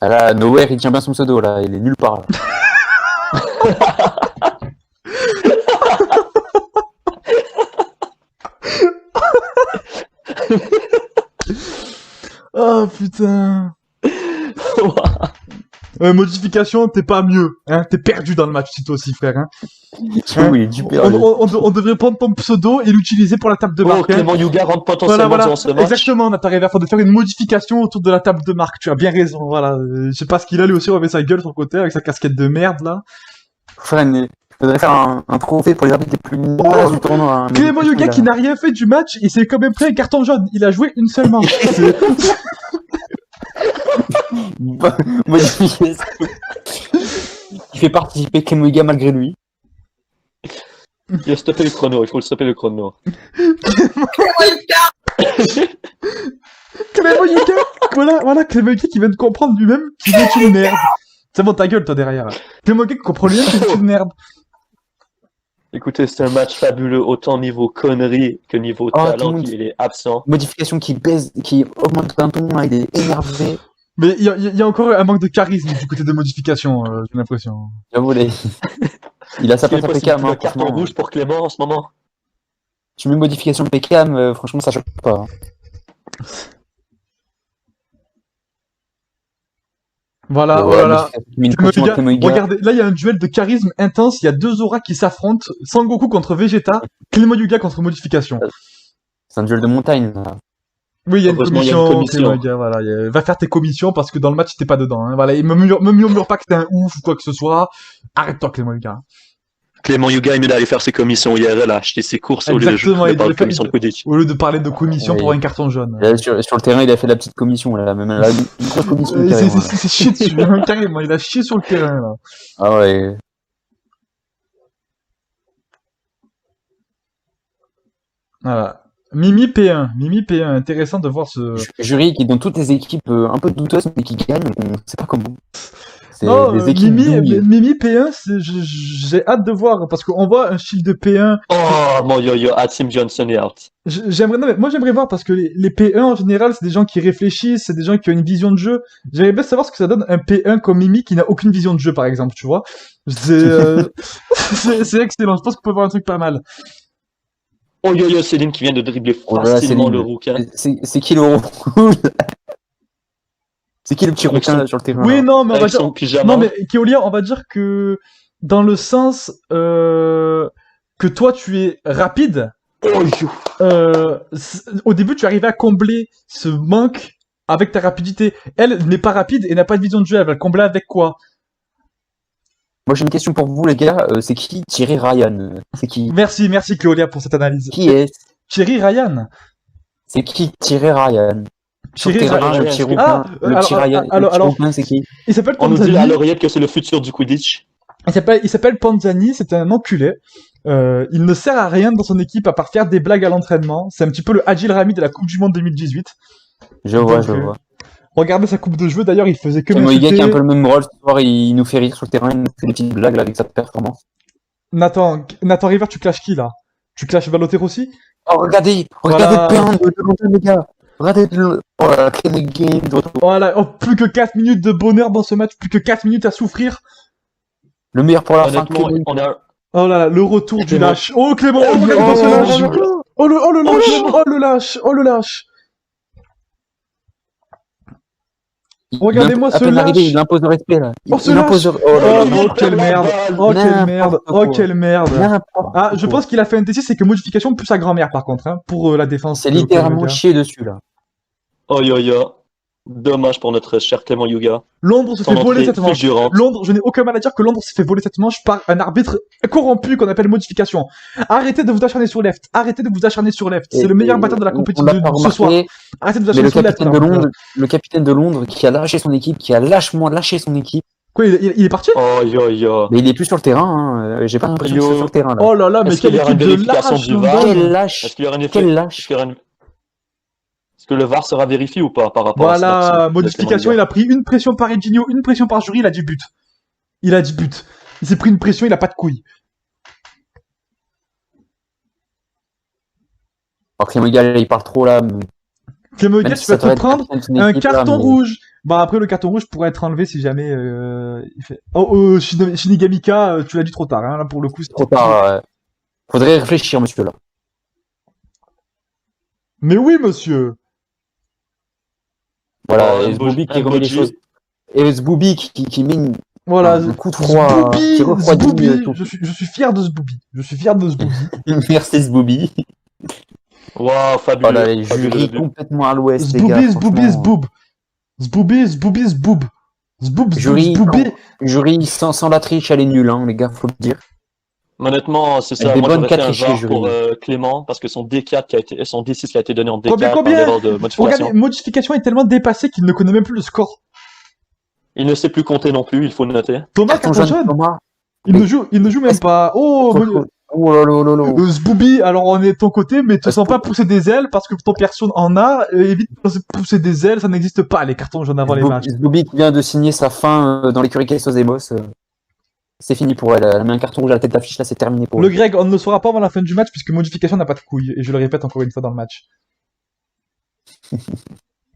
Ah là, Nowhere, il tient bien son pseudo, là, il est nulle part, là. Oh putain. Modification, t'es pas mieux. Hein, t'es perdu dans le match, c'est toi aussi, frère. Hein. Oui, il est du père. On devrait prendre ton pseudo et l'utiliser pour la table de Oh, marque. Hein. Clément Yuga rentre potentiellement Voilà. dans ce match. Exactement, on a arrivé à faire une modification autour de la table de marque. Tu as bien raison, voilà. Je sais pas ce qu'il a, lui aussi, remet sa gueule sur le côté avec sa casquette de merde, là. Faudrait faire un trophée pour les arbitres les plus noirs du tournoi. Hein, Clément mais- Yuga qui n'a rien fait du match, il s'est quand même pris un carton jaune. Il a joué une seule manche. Modification. Il fait participer Clem Yuga malgré lui. Il a stoppé le chrono, il faut le stopper le chrono. Clément Yuga, voilà Clément Yuga qui vient de comprendre lui-même qu'il est une merde. C'est bon, ta gueule, toi, derrière. Clément Yuga qui comprend lui-même qu'il est une merde. Écoutez, c'est un match fabuleux, autant niveau conneries que niveau tout le talent monde- qu'il est absent. Modification qui baisse, qui augmente d'un ton, là, il est énervé. Mais il y a encore un manque de charisme du côté de modification, j'ai l'impression. J'avoue, il a sa Est-ce qu'il est place à possible Pécam, le hein, carton franchement. rouge pour Clément en ce moment? Tu mets modification Pécam, franchement, ça choque pas. Hein. Voilà, Voilà, voilà. modification qui met une Clément pression à Yuga, Clément Yuga. regardez, là il y a un duel de charisme intense, il y a deux auras qui s'affrontent, Sangoku contre Vegeta, Clément Yuga contre modification. C'est un duel de montagne, là. Oui, il y a une Heureusement, il y a une commission, commission. Clément Yuga, voilà. Va faire tes commissions parce que dans le match t'es pas dedans. Hein. Voilà, et me murmure pas que t'es un ouf ou quoi que ce soit. Arrête-toi, Clément Yuga. Clément Yuga, il mieux d'aller faire ses commissions IRL, à acheter ses courses au lieu de Exactement, il parler devrait de commission de Quidditch. Au lieu de parler de commission Oui. pour un carton jaune. Là, sur le terrain, il a fait la petite commission, là, même là, une grosse commission. carrément, là. C'est chier dessus, hein, carrément. Il a chié sur le terrain, là. Ah ouais. Voilà. Mimi P1, intéressant de voir ce... Jury qui est dans toutes les équipes un peu douteuses, mais qui gagne, on sait pas comment. C'est Non, des équipes douilles. Mimi P1, j'ai hâte de voir, parce qu'on voit un style de P1. Oh, mon yo-yo, Tim Johnson est out. Moi j'aimerais voir, parce que les P1 en général, c'est des gens qui réfléchissent, c'est des gens qui ont une vision de jeu. J'aimerais bien savoir ce que ça donne un P1 comme Mimi qui n'a aucune vision de jeu, par exemple, tu vois. C'est excellent, je pense qu'on peut voir un truc pas mal. Oh yo-yo, Céline qui vient de dribbler Oh là là, facilement Céline. le rouquin. C'est qui le rouge? C'est qui le petit Avec rouquin son- là, sur le terrain? Oui, là non, mais on va Avec dire... son pyjama. Non, mais Keolia, on va dire que dans le sens que toi tu es rapide, Oh yo. au début tu arrivais à combler ce manque avec ta rapidité. Elle n'est pas rapide et n'a pas de vision de jeu. Elle va le combler avec quoi? Moi j'ai une question pour vous les gars, c'est qui Thierry Ryan? C'est qui? Merci Keolia pour cette analyse. Qui est? Thierry Ryan. C'est qui Thierry Ryan? Sur le Thierry terrain, Ryan. le petit Ah, rouquin, le petit alors, Ryan, alors, le petit alors- rouquin, c'est qui? Il s'appelle On nous dit à Panzani. l'oreillette que c'est le futur du Quidditch. Il s'appelle Panzani, c'est un enculé. Il ne sert à rien dans son équipe à part faire des blagues à l'entraînement. C'est un petit peu le Adil Rami de la Coupe du Monde 2018. Je vois, Donc, je vois. Regardez sa coupe de cheveux, d'ailleurs, il faisait que C'est Moïga qui a un peu m'insulter. le même rôle ce soir, il nous fait rire sur le terrain, il nous fait des petites blagues là, avec sa performance. Nathan River, tu clashes qui, là? Tu clashes Balotelli aussi? Oh regardez Voilà. le pain de Londres les gars. Regardez oh là là, quel game de retour. Voilà, oh, plus que 4 minutes de bonheur dans ce match, plus que 4 minutes à souffrir. Le meilleur pour la fin. Honnêtement, Kevin. on a... Oh là là, le retour du Clément. lâche. Oh Clément, oh, Oh, regarde dans ce Clément. lâche. Oh le lâche, oh le lâche, oh le lâche. Regardez-moi À ce peine arrivé, lâche. il impose le respect là. Oh, ce Il impose lâche. le... Oh là Oh, là. oh, quelle merde. Oh quelle N'importe merde. Oh quoi. quelle merde. N'importe Ah, je quoi. pense qu'il a fait un TC, c'est que modification plus sa grand-mère par contre, hein, pour la défense. C'est de littéralement Clément. chier dessus là. Oh yo-yo. Dommage pour notre cher Clément Yuga. Londres se Son fait voler entrée cette manche. fulgurante. Londres, je n'ai aucun mal à dire que Londres s'est fait voler cette manche par un arbitre corrompu qu'on appelle modification. Arrêtez de vous acharner sur Left. Arrêtez de vous acharner sur Left. C'est le meilleur batteur de la compétition on l'a de pas ce soir. remarqué, Arrêtez de vous mais acharner sur Left. le capitaine de Londres qui a lâché son équipe, qui a lâchement lâché son équipe, Quoi, il est parti? Oh, yo. mais il est plus sur le terrain, hein. J'ai pas l'impression qu'il soit sur le terrain, là. Oh là là, mais Est-ce qu'il quelle y aura équipe une de vérification lâche, du London. VAR? Quel lâche! Est-ce qu'il y aura une Quel effet- lâche! Est-ce que le VAR sera vérifié ou pas par rapport à cette Voilà, action de modification, Clément il a pris une pression par Edinho, une pression par Jury, il a 10 buts. Il a 10 buts. Il s'est pris une pression, il a pas de couilles. Alors Clément Yuga, il parle trop là. Clément Même Yuga, si tu ça vas te devrait être prendre capitaine de son un équipe, là, carton mais- rouge. Bah après, le carton rouge pourrait être enlevé si jamais il fait... Oh, Shinigami-ka, tu l'as dit trop tard, hein, là pour le coup. Trop tard. Faudrait réfléchir, monsieur, là. Mais oui, monsieur. Voilà, Oh, et Zboubi qui un remet les Boji. choses. Et Zboubi qui met Voilà, un coup de froid, Zboubi, qui refroidit Zboubi, tout. je suis fier de Zboubi. Je suis fier de Zboubi. Merci Zboubi. Waouh, fabuleux. Voilà, les fabuleux. jurys complètement à l'ouest, les gars. Zboubi, Zboubi, franchement. Zboub. Zboubi, Zboubi, Zboub. Zboub, Jury, Zboubi. Jury sans la triche, elle est nulle, hein, les gars, faut le dire. Honnêtement, c'est ça. Des Moi, bonnes j'aurais fait un quatre chez VAR jury. pour Clément parce que son D4 qui a été, son D6 qui a été donné en D4 Combien, par combien erreur de modification. Regardez, modification est tellement dépassée qu'il ne connaît même plus le score. Il ne sait plus compter non plus, il faut le noter. Thomas, Carton carton jaune, jaune. Thomas. Il ne joue même pas. Oh, Oh là là là là. Zboubi, alors on est de ton côté, mais te sens pas pousser des ailes parce que ton personne en a. Évite de pousser des ailes, ça n'existe pas les cartons jaunes avant les matchs. Zboubi qui vient de signer sa fin dans l'écurie Quesos Demos. C'est fini pour elle. Elle a mis un carton rouge à la tête d'affiche, là, c'est terminé pour Le elle. Greg, on ne le saura pas avant la fin du match puisque modification n'a pas de couilles. Et je le répète encore une fois dans le match.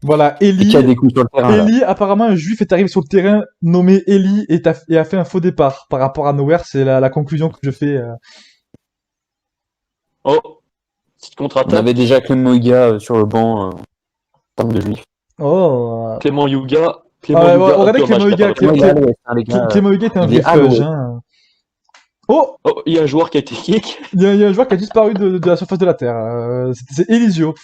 Voilà, Eli. Qui a des coups sur le terrain, là. Eli, apparemment, un juif est arrivé sur le terrain nommé Eli et a fait un faux départ par rapport à Nowhere. C'est la conclusion que je fais. Oh, petite On contre-attaque. avait déjà Clément Yuga sur le banc en termes de juif. Oh. Clément Yuga. Regardez Clément dommage, Yuga, il a pas Clément le- Yuga, à l'ouest, hein, les gars. Clément Huguet était un il vieux est à l'ouest. fudge, hein. Oh, Oh, il y a un joueur qui a été kick. il y a un joueur qui a disparu de la surface de la Terre. C'est Elisio.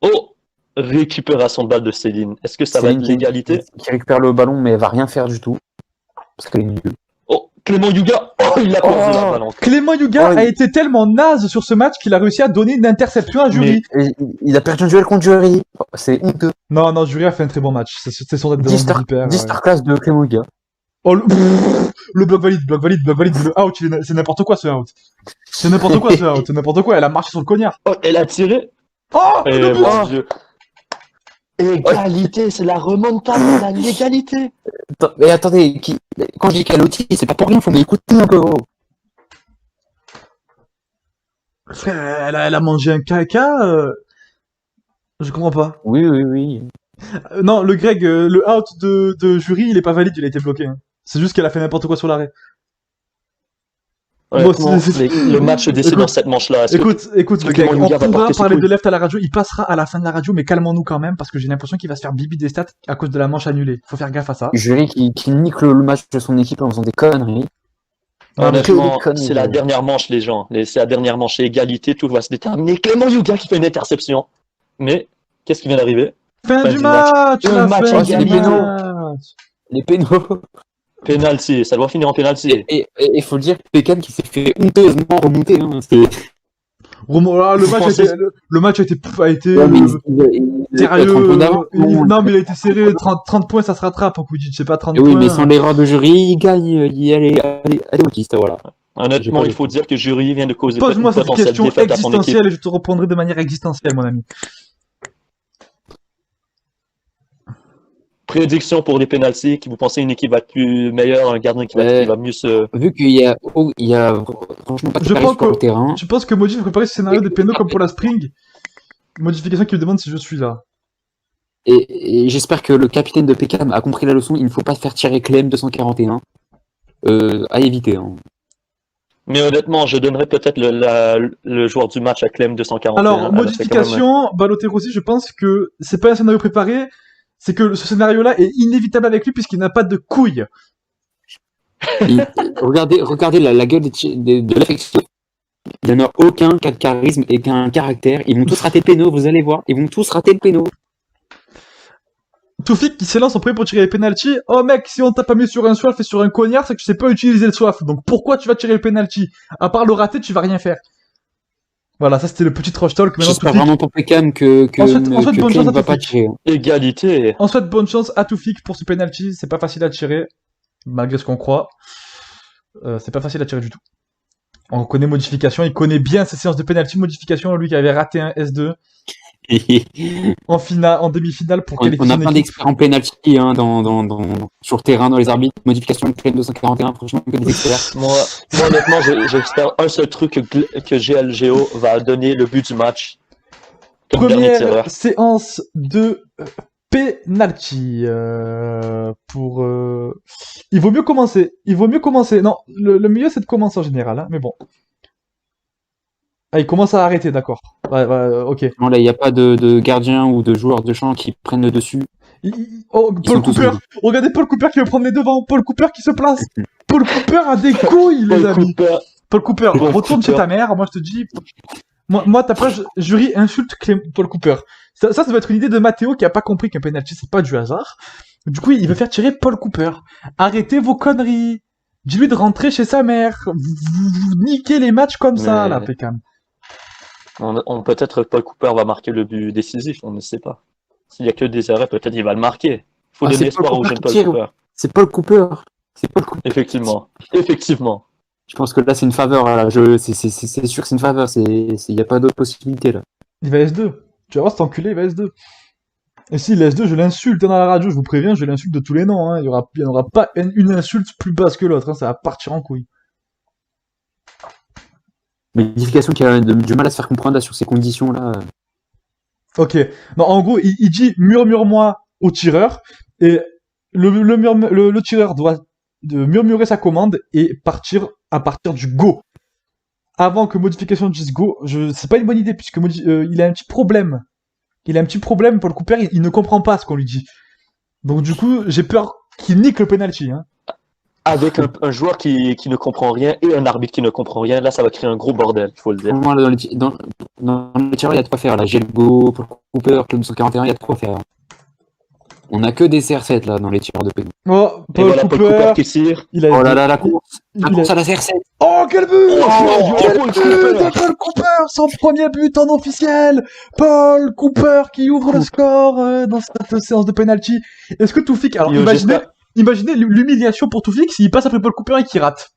Oh, récupération de balle de Céline. Est-ce que ça va Céline être l'égalité? qui récupère le ballon, mais elle va rien faire du tout. Parce qu'elle est nulle. Oh, Clément Yuga. Oh, il a perdu la balle. Clément Yuga Oh, a été tellement naze sur ce match qu'il a réussi à donner une interception à Jury. Et il a perdu un duel contre Jury. C'est honteux. Non, Jury a fait un très bon match. C'est son tête de 10 star, hyper. 10 star class de Clément Yuga. Oh, le bloc valide. Le out, c'est n'importe quoi ce out. C'est n'importe quoi ce out. C'est n'importe quoi. Elle a marché sur le cognard. Oh, elle a tiré. Oh, Et le but. mon Dieu. Égalité, c'est la remontada, la l'égalité. Mais attendez, quand je dis Calotti, c'est pas pour rien, faut m'écouter un peu. Oh. Frère, elle a mangé un caca. Je comprends pas. Oui. Non, le Greg, le out de Jury, il est pas valide, il a été bloqué. Hein. C'est juste qu'elle a fait n'importe quoi sur l'arrêt. Honnêtement, Bon, c'est- le match se décide Écoute, dans cette manche-là. Est-ce que- Écoute, le Clément Greg, on Yuga va pourra porter ses parler de couilles. left à la radio, il passera à la fin de la radio, mais calmons-nous quand même, parce que j'ai l'impression qu'il va se faire bibi des stats à cause de la manche annulée. Faut faire gaffe à ça. Jury qui nique le match de son équipe en faisant des conneries. Honnêtement, que des conneries, c'est la ouais. dernière manche, les gens. C'est la dernière manche, c'est égalité, tout va se déterminer. Clément Yuga qui fait une interception. Mais, qu'est-ce qui vient d'arriver? Fin Fin du du match! Le La match fin est du gagné. match. Les pénaux. Penalty, ça doit finir en penalty. Et il faut le dire, Pécan qui s'est fait honteusement remonter. Hein, Le match pensez- le match a été Ouais, mais il a 30 sérieux. points d'avance, Non, mais il a été serré. 30 points, ça se rattrape, Koudic. C'est pas 30 Et oui, points. mais sans l'erreur de Jury, il gagne. Elle est autiste, voilà. J'ai Honnêtement, pas il faut dire que Jury vient de causer Pose-moi une cette potentielle question défaite à son équipe. existentielle et je te répondrai de manière existentielle, mon ami. Prédiction pour les penalties, qui vous pensez une équipe va être plus meilleure, un gardien qui va mieux se... Vu qu'il y a franchement pas de Je charisme pense sur le que- terrain. Je pense que Moji va préparer ce scénario des pénaux comme pour la Spring. Modification qui me demande si je suis là. Et j'espère que le capitaine de Peckham a compris la leçon. Il ne faut pas faire tirer Clem 241. À éviter. Hein. Mais honnêtement, je donnerais peut-être le joueur du match à Clem 241. Alors, Elle a fait quand même- modification, Balotelli, je pense que c'est pas un scénario préparé, c'est que ce scénario-là est inévitable avec lui puisqu'il n'a pas de couilles. Regardez la gueule de l'affection. Il n'y en a aucun qui a de charisme et qui a un caractère. Ils vont tous rater le péno, vous allez voir. Ils vont tous rater le péno. Toufik qui s'élance en premier pour tirer les pénaltys. Oh mec, si on t'a pas mis sur un soif et sur un cognard, c'est que tu sais pas utiliser le soif. Donc pourquoi tu vas tirer le penalty? À part le rater, tu vas rien faire. Voilà, ça c'était le petit trash talk. Maintenant, J'espère Toufik. vraiment pour Peckham que Ensuite, que bonne Kane chance à va pas Toufik. tirer. Égalité. Ensuite, bonne chance à Toufik pour ce penalty. C'est pas facile à tirer, malgré ce qu'on croit. C'est pas facile à tirer du tout. On connaît modification, il connaît bien ces séances de penalty modification, lui qui avait raté un S2 en demi-finale pour qualifier On a son plein équipe. d'experts en penalty hein, sur terrain, dans les arbitres. Modification de Clem 241, franchement, que des experts. Moi, honnêtement, j'espère un seul truc que GLGO va donner le but du match. Comme dernier tireur. Première séance de penalty pour. Il vaut mieux commencer. Non, le mieux c'est de commencer en général, hein, mais bon. Ah, il commence à arrêter, d'accord. Ouais, ok. Non, là, il n'y a pas de gardien ou de joueurs de champ qui prennent le dessus. Oh, Paul sont tous Cooper. libres. Regardez Paul Cooper qui veut prendre les devants. Paul Cooper qui se place. Paul Cooper a des couilles, les Paul amis. Cooper. Paul Cooper, Paul retourne Cooper. chez ta mère. Moi, je te dis. Moi ta page, jury insulte Paul Cooper. Ça doit être une idée de Mathéo qui a pas compris qu'un penalty c'est pas du hasard. Du coup, il veut faire tirer Paul Cooper. Arrêtez vos conneries. Dis-lui de rentrer chez sa mère. Vous niquez les matchs comme ça, Mais- là, Peckham. Peut-être Paul Cooper va marquer le but décisif, on ne sait pas. S'il y a que des arrêts, peut-être il va le marquer. Faut Ah, donner c'est espoir Paul au Cooper jeune qui Paul tire. Cooper. C'est Paul Cooper. C'est Paul Cooper. Effectivement. Effectivement. Je pense que là, c'est une faveur. Là. C'est sûr que c'est une faveur. Il n'y a pas d'autre possibilité, là. Il va S2. Tu vas voir cet enculé, il va S2. Et s'il est S2, je l'insulte dans la radio, je vous préviens, je l'insulte de tous les noms. Hein. Il n'y en aura pas une insulte plus basse que l'autre, hein. Ça va partir en couille. Modification qui a du mal à se faire comprendre là, sur ces conditions-là. Ok. Non, en gros, il dit murmure-moi au tireur, et le tireur doit murmurer sa commande et partir à partir du go. Avant que modification dise go, c'est pas une bonne idée, puisque il a un petit problème. Il a un petit problème pour le Cooper, il ne comprend pas ce qu'on lui dit. Donc du coup, j'ai peur qu'il nique le penalty. Hein. Avec un joueur qui ne comprend rien et un arbitre qui ne comprend rien, là ça va créer un gros bordel, il faut le dire. Vraiment, là, dans les tireurs, il y a de quoi faire. Là, Gelgo, Paul Cooper, Clem 241, il y a de quoi faire. On a que des CR7 là dans les tireurs de pénal. Oh, Et Paul voilà Cooper, Paul Cooper qui tire. il a Oh là là, la course à la CR7. Oh, quel but quel Paul but Cooper. de Paul Cooper, son premier but en officiel. Paul Cooper qui ouvre le score dans cette séance de penalty. Est-ce que Toufik, alors Yo, imaginez l'humiliation pour Toufik s'il passe après Paul Cooper et qu'il rate.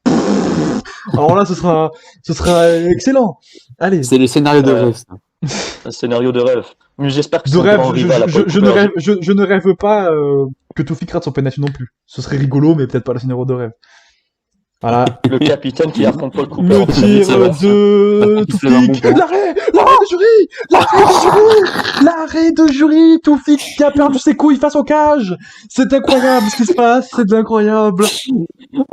Alors là, ce sera excellent. Allez. C'est le scénario de rêve. Ça. Un scénario de rêve. Mais j'espère que De son rêve, grand rival à Paul je Cooper- ne rêve pas que Toufik rate son penalty non plus. Ce serait rigolo, mais peut-être pas le scénario de rêve. Voilà. le capitaine qui affronte Paul Cooper. Le en tir finale. de Il se lève un Toufik. bon point. L'arrêt de jury. Toufik qui a perdu ses couilles face au cage. C'est incroyable ce qui se passe. C'est incroyable. Oh,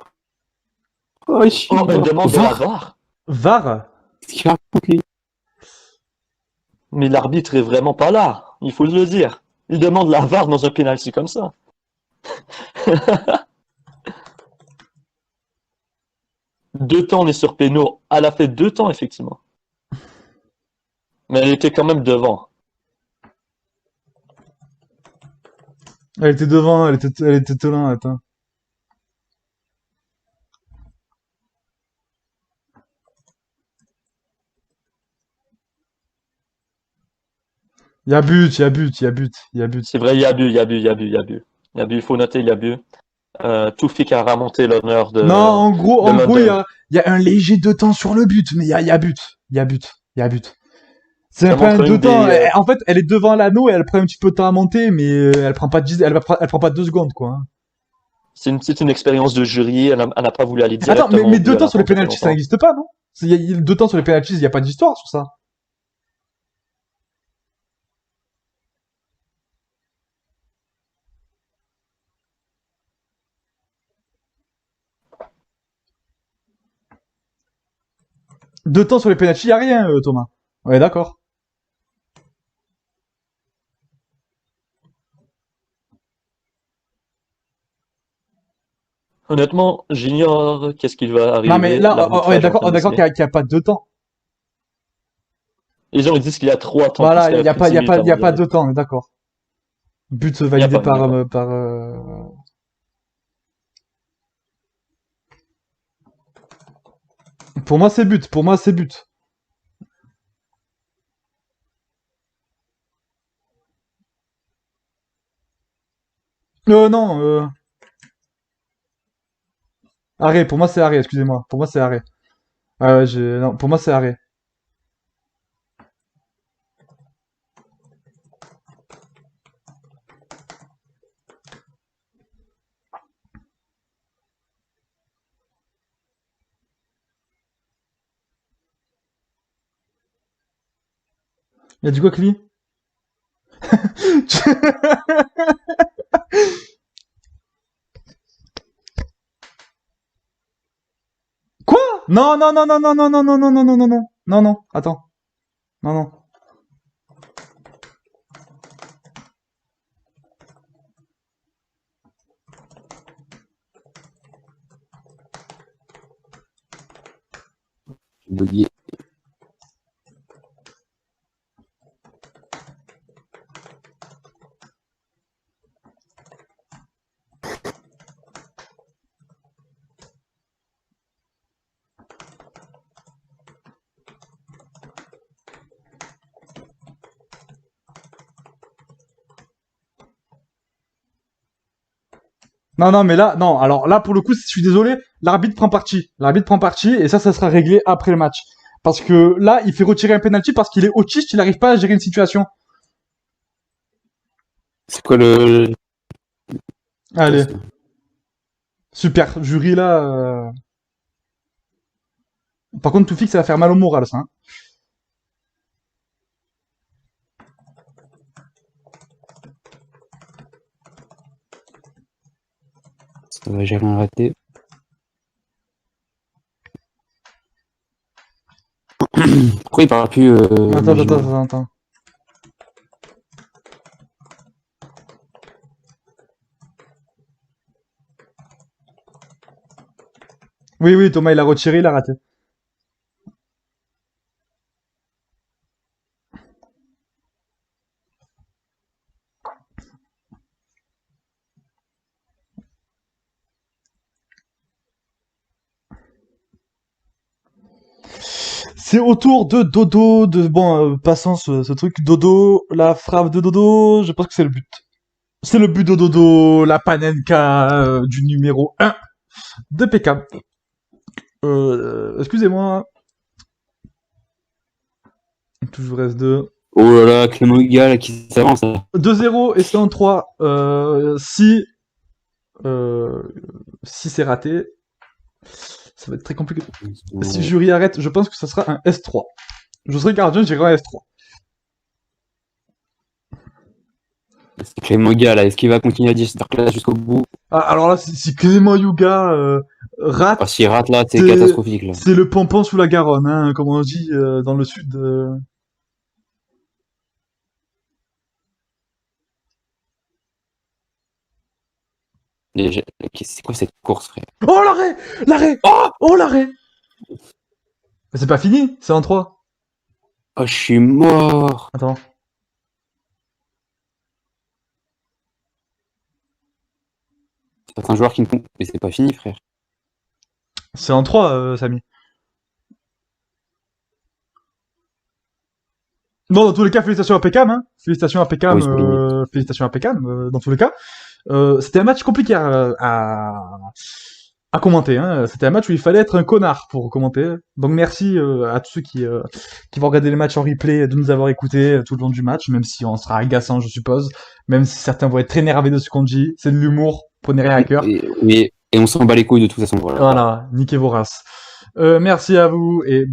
Oh, une demande de la VAR. VAR. Qu'est-ce qu'il raconte, lui? Mais l'arbitre est vraiment pas là. Il faut le dire. Il demande la VAR dans un penalty comme ça. Deux temps, on est sur péno. Elle a fait 2 temps, effectivement. Mais elle était quand même devant. Elle était devant. Elle était telin. Attends. Il y a but. C'est vrai, il y a but. Il faut noter, il y a but. Toufik a remonté l'honneur de... Non, en gros, London. il y a un léger 2 temps sur le but, mais il y a but. C'est Ça pas un montre 2 une temps. des- En fait, elle est devant l'anneau et elle prend un petit peu de temps à monter, mais elle prend pas 2 secondes, quoi. Hein. C'est une expérience de jury, elle n'a pas voulu aller directement. Attends, mais au but, 2 elle temps a sur les attendu penalties, ça longtemps. n'existe pas, non? 2 temps sur les penalties, il n'y a pas d'histoire sur ça. Deux temps sur les penalties, y a rien, Thomas. Ouais, d'accord. Honnêtement, j'ignore qu'est-ce qu'il va arriver. Non, mais là, L'arbitrage on est est en d'accord, train de qu'il décider. n'y a pas de 2 temps. Les gens ils disent qu'il y a 3 temps. Voilà, puisqu'elle il n'y a pris 10 minutes pas avant d'y 2 temps, on est d'accord. But Y a validé pas, y a pas. par Pour moi, c'est but. Pour moi, c'est but. Non. Arrêt. Pour moi, c'est arrêt. Excusez-moi. Pour moi, c'est arrêt. Ah ouais, non, pour moi, c'est arrêt. Il a dit quoi, Cli? Quoi? Non, non, non, non, non, non, non, non, non, non, non, non, non, non, non, attends. Non, non. Bugué. Non, non, mais là, non. Alors là, pour le coup, je suis désolé, l'arbitre prend parti. L'arbitre prend parti, et ça sera réglé après le match. Parce que là, il fait retirer un penalty parce qu'il est autiste, il n'arrive pas à gérer une situation. C'est quoi le. Allez, super. Jury là. Par contre, tout fixe, ça va faire mal au moral, ça. Hein. Ça va, j'ai rien raté. Pourquoi il parle plus Attends. Oui, Thomas, il a retiré, il a raté. C'est au tour de Dodo, passons ce truc. Dodo, la frappe de Dodo, je pense que c'est le but. C'est le but de Dodo, la panenka du numéro 1 de PK. Excusez-moi. Toujours S2. Oh là là, Clément Huga là, qui s'avance. 2-0 et c'est en 3. Si c'est raté, ça va être très compliqué. Si le jury arrête, je pense que ça sera un S3. Je serai gardien, j'irai un S3. C'est Clément Huga là, est-ce qu'il va continuer à dire cette classe jusqu'au bout? Ah, alors là, si Clément Yuga rate, Ah, s'il rate là, c'est catastrophique là. c'est le pompon sous la Garonne, hein, comme on dit dans le sud. Déjà, c'est quoi cette course, frère? Oh, l'arrêt l'arrêt. Mais c'est pas fini, c'est en 3. Oh, je suis mort. Attends. C'est un joueur qui me compte, mais c'est pas fini, frère. C'est en 3, Samy. Bon, dans tous les cas, félicitations à Peckham, hein. Félicitations à Peckham, Oui, c'est fini. félicitations à Peckham, dans tous les cas. C'était un match compliqué à commenter, hein. C'était un match où il fallait être un connard pour commenter. Donc merci à tous ceux qui vont regarder les matchs en replay de nous avoir écoutés tout le long du match, même si on sera agaçant, je suppose. Même si certains vont être très énervés de ce qu'on dit. C'est de l'humour, prenez rien à cœur. Et on s'en bat les couilles de toute façon, voilà. Voilà, niquez vos races. Merci à vous et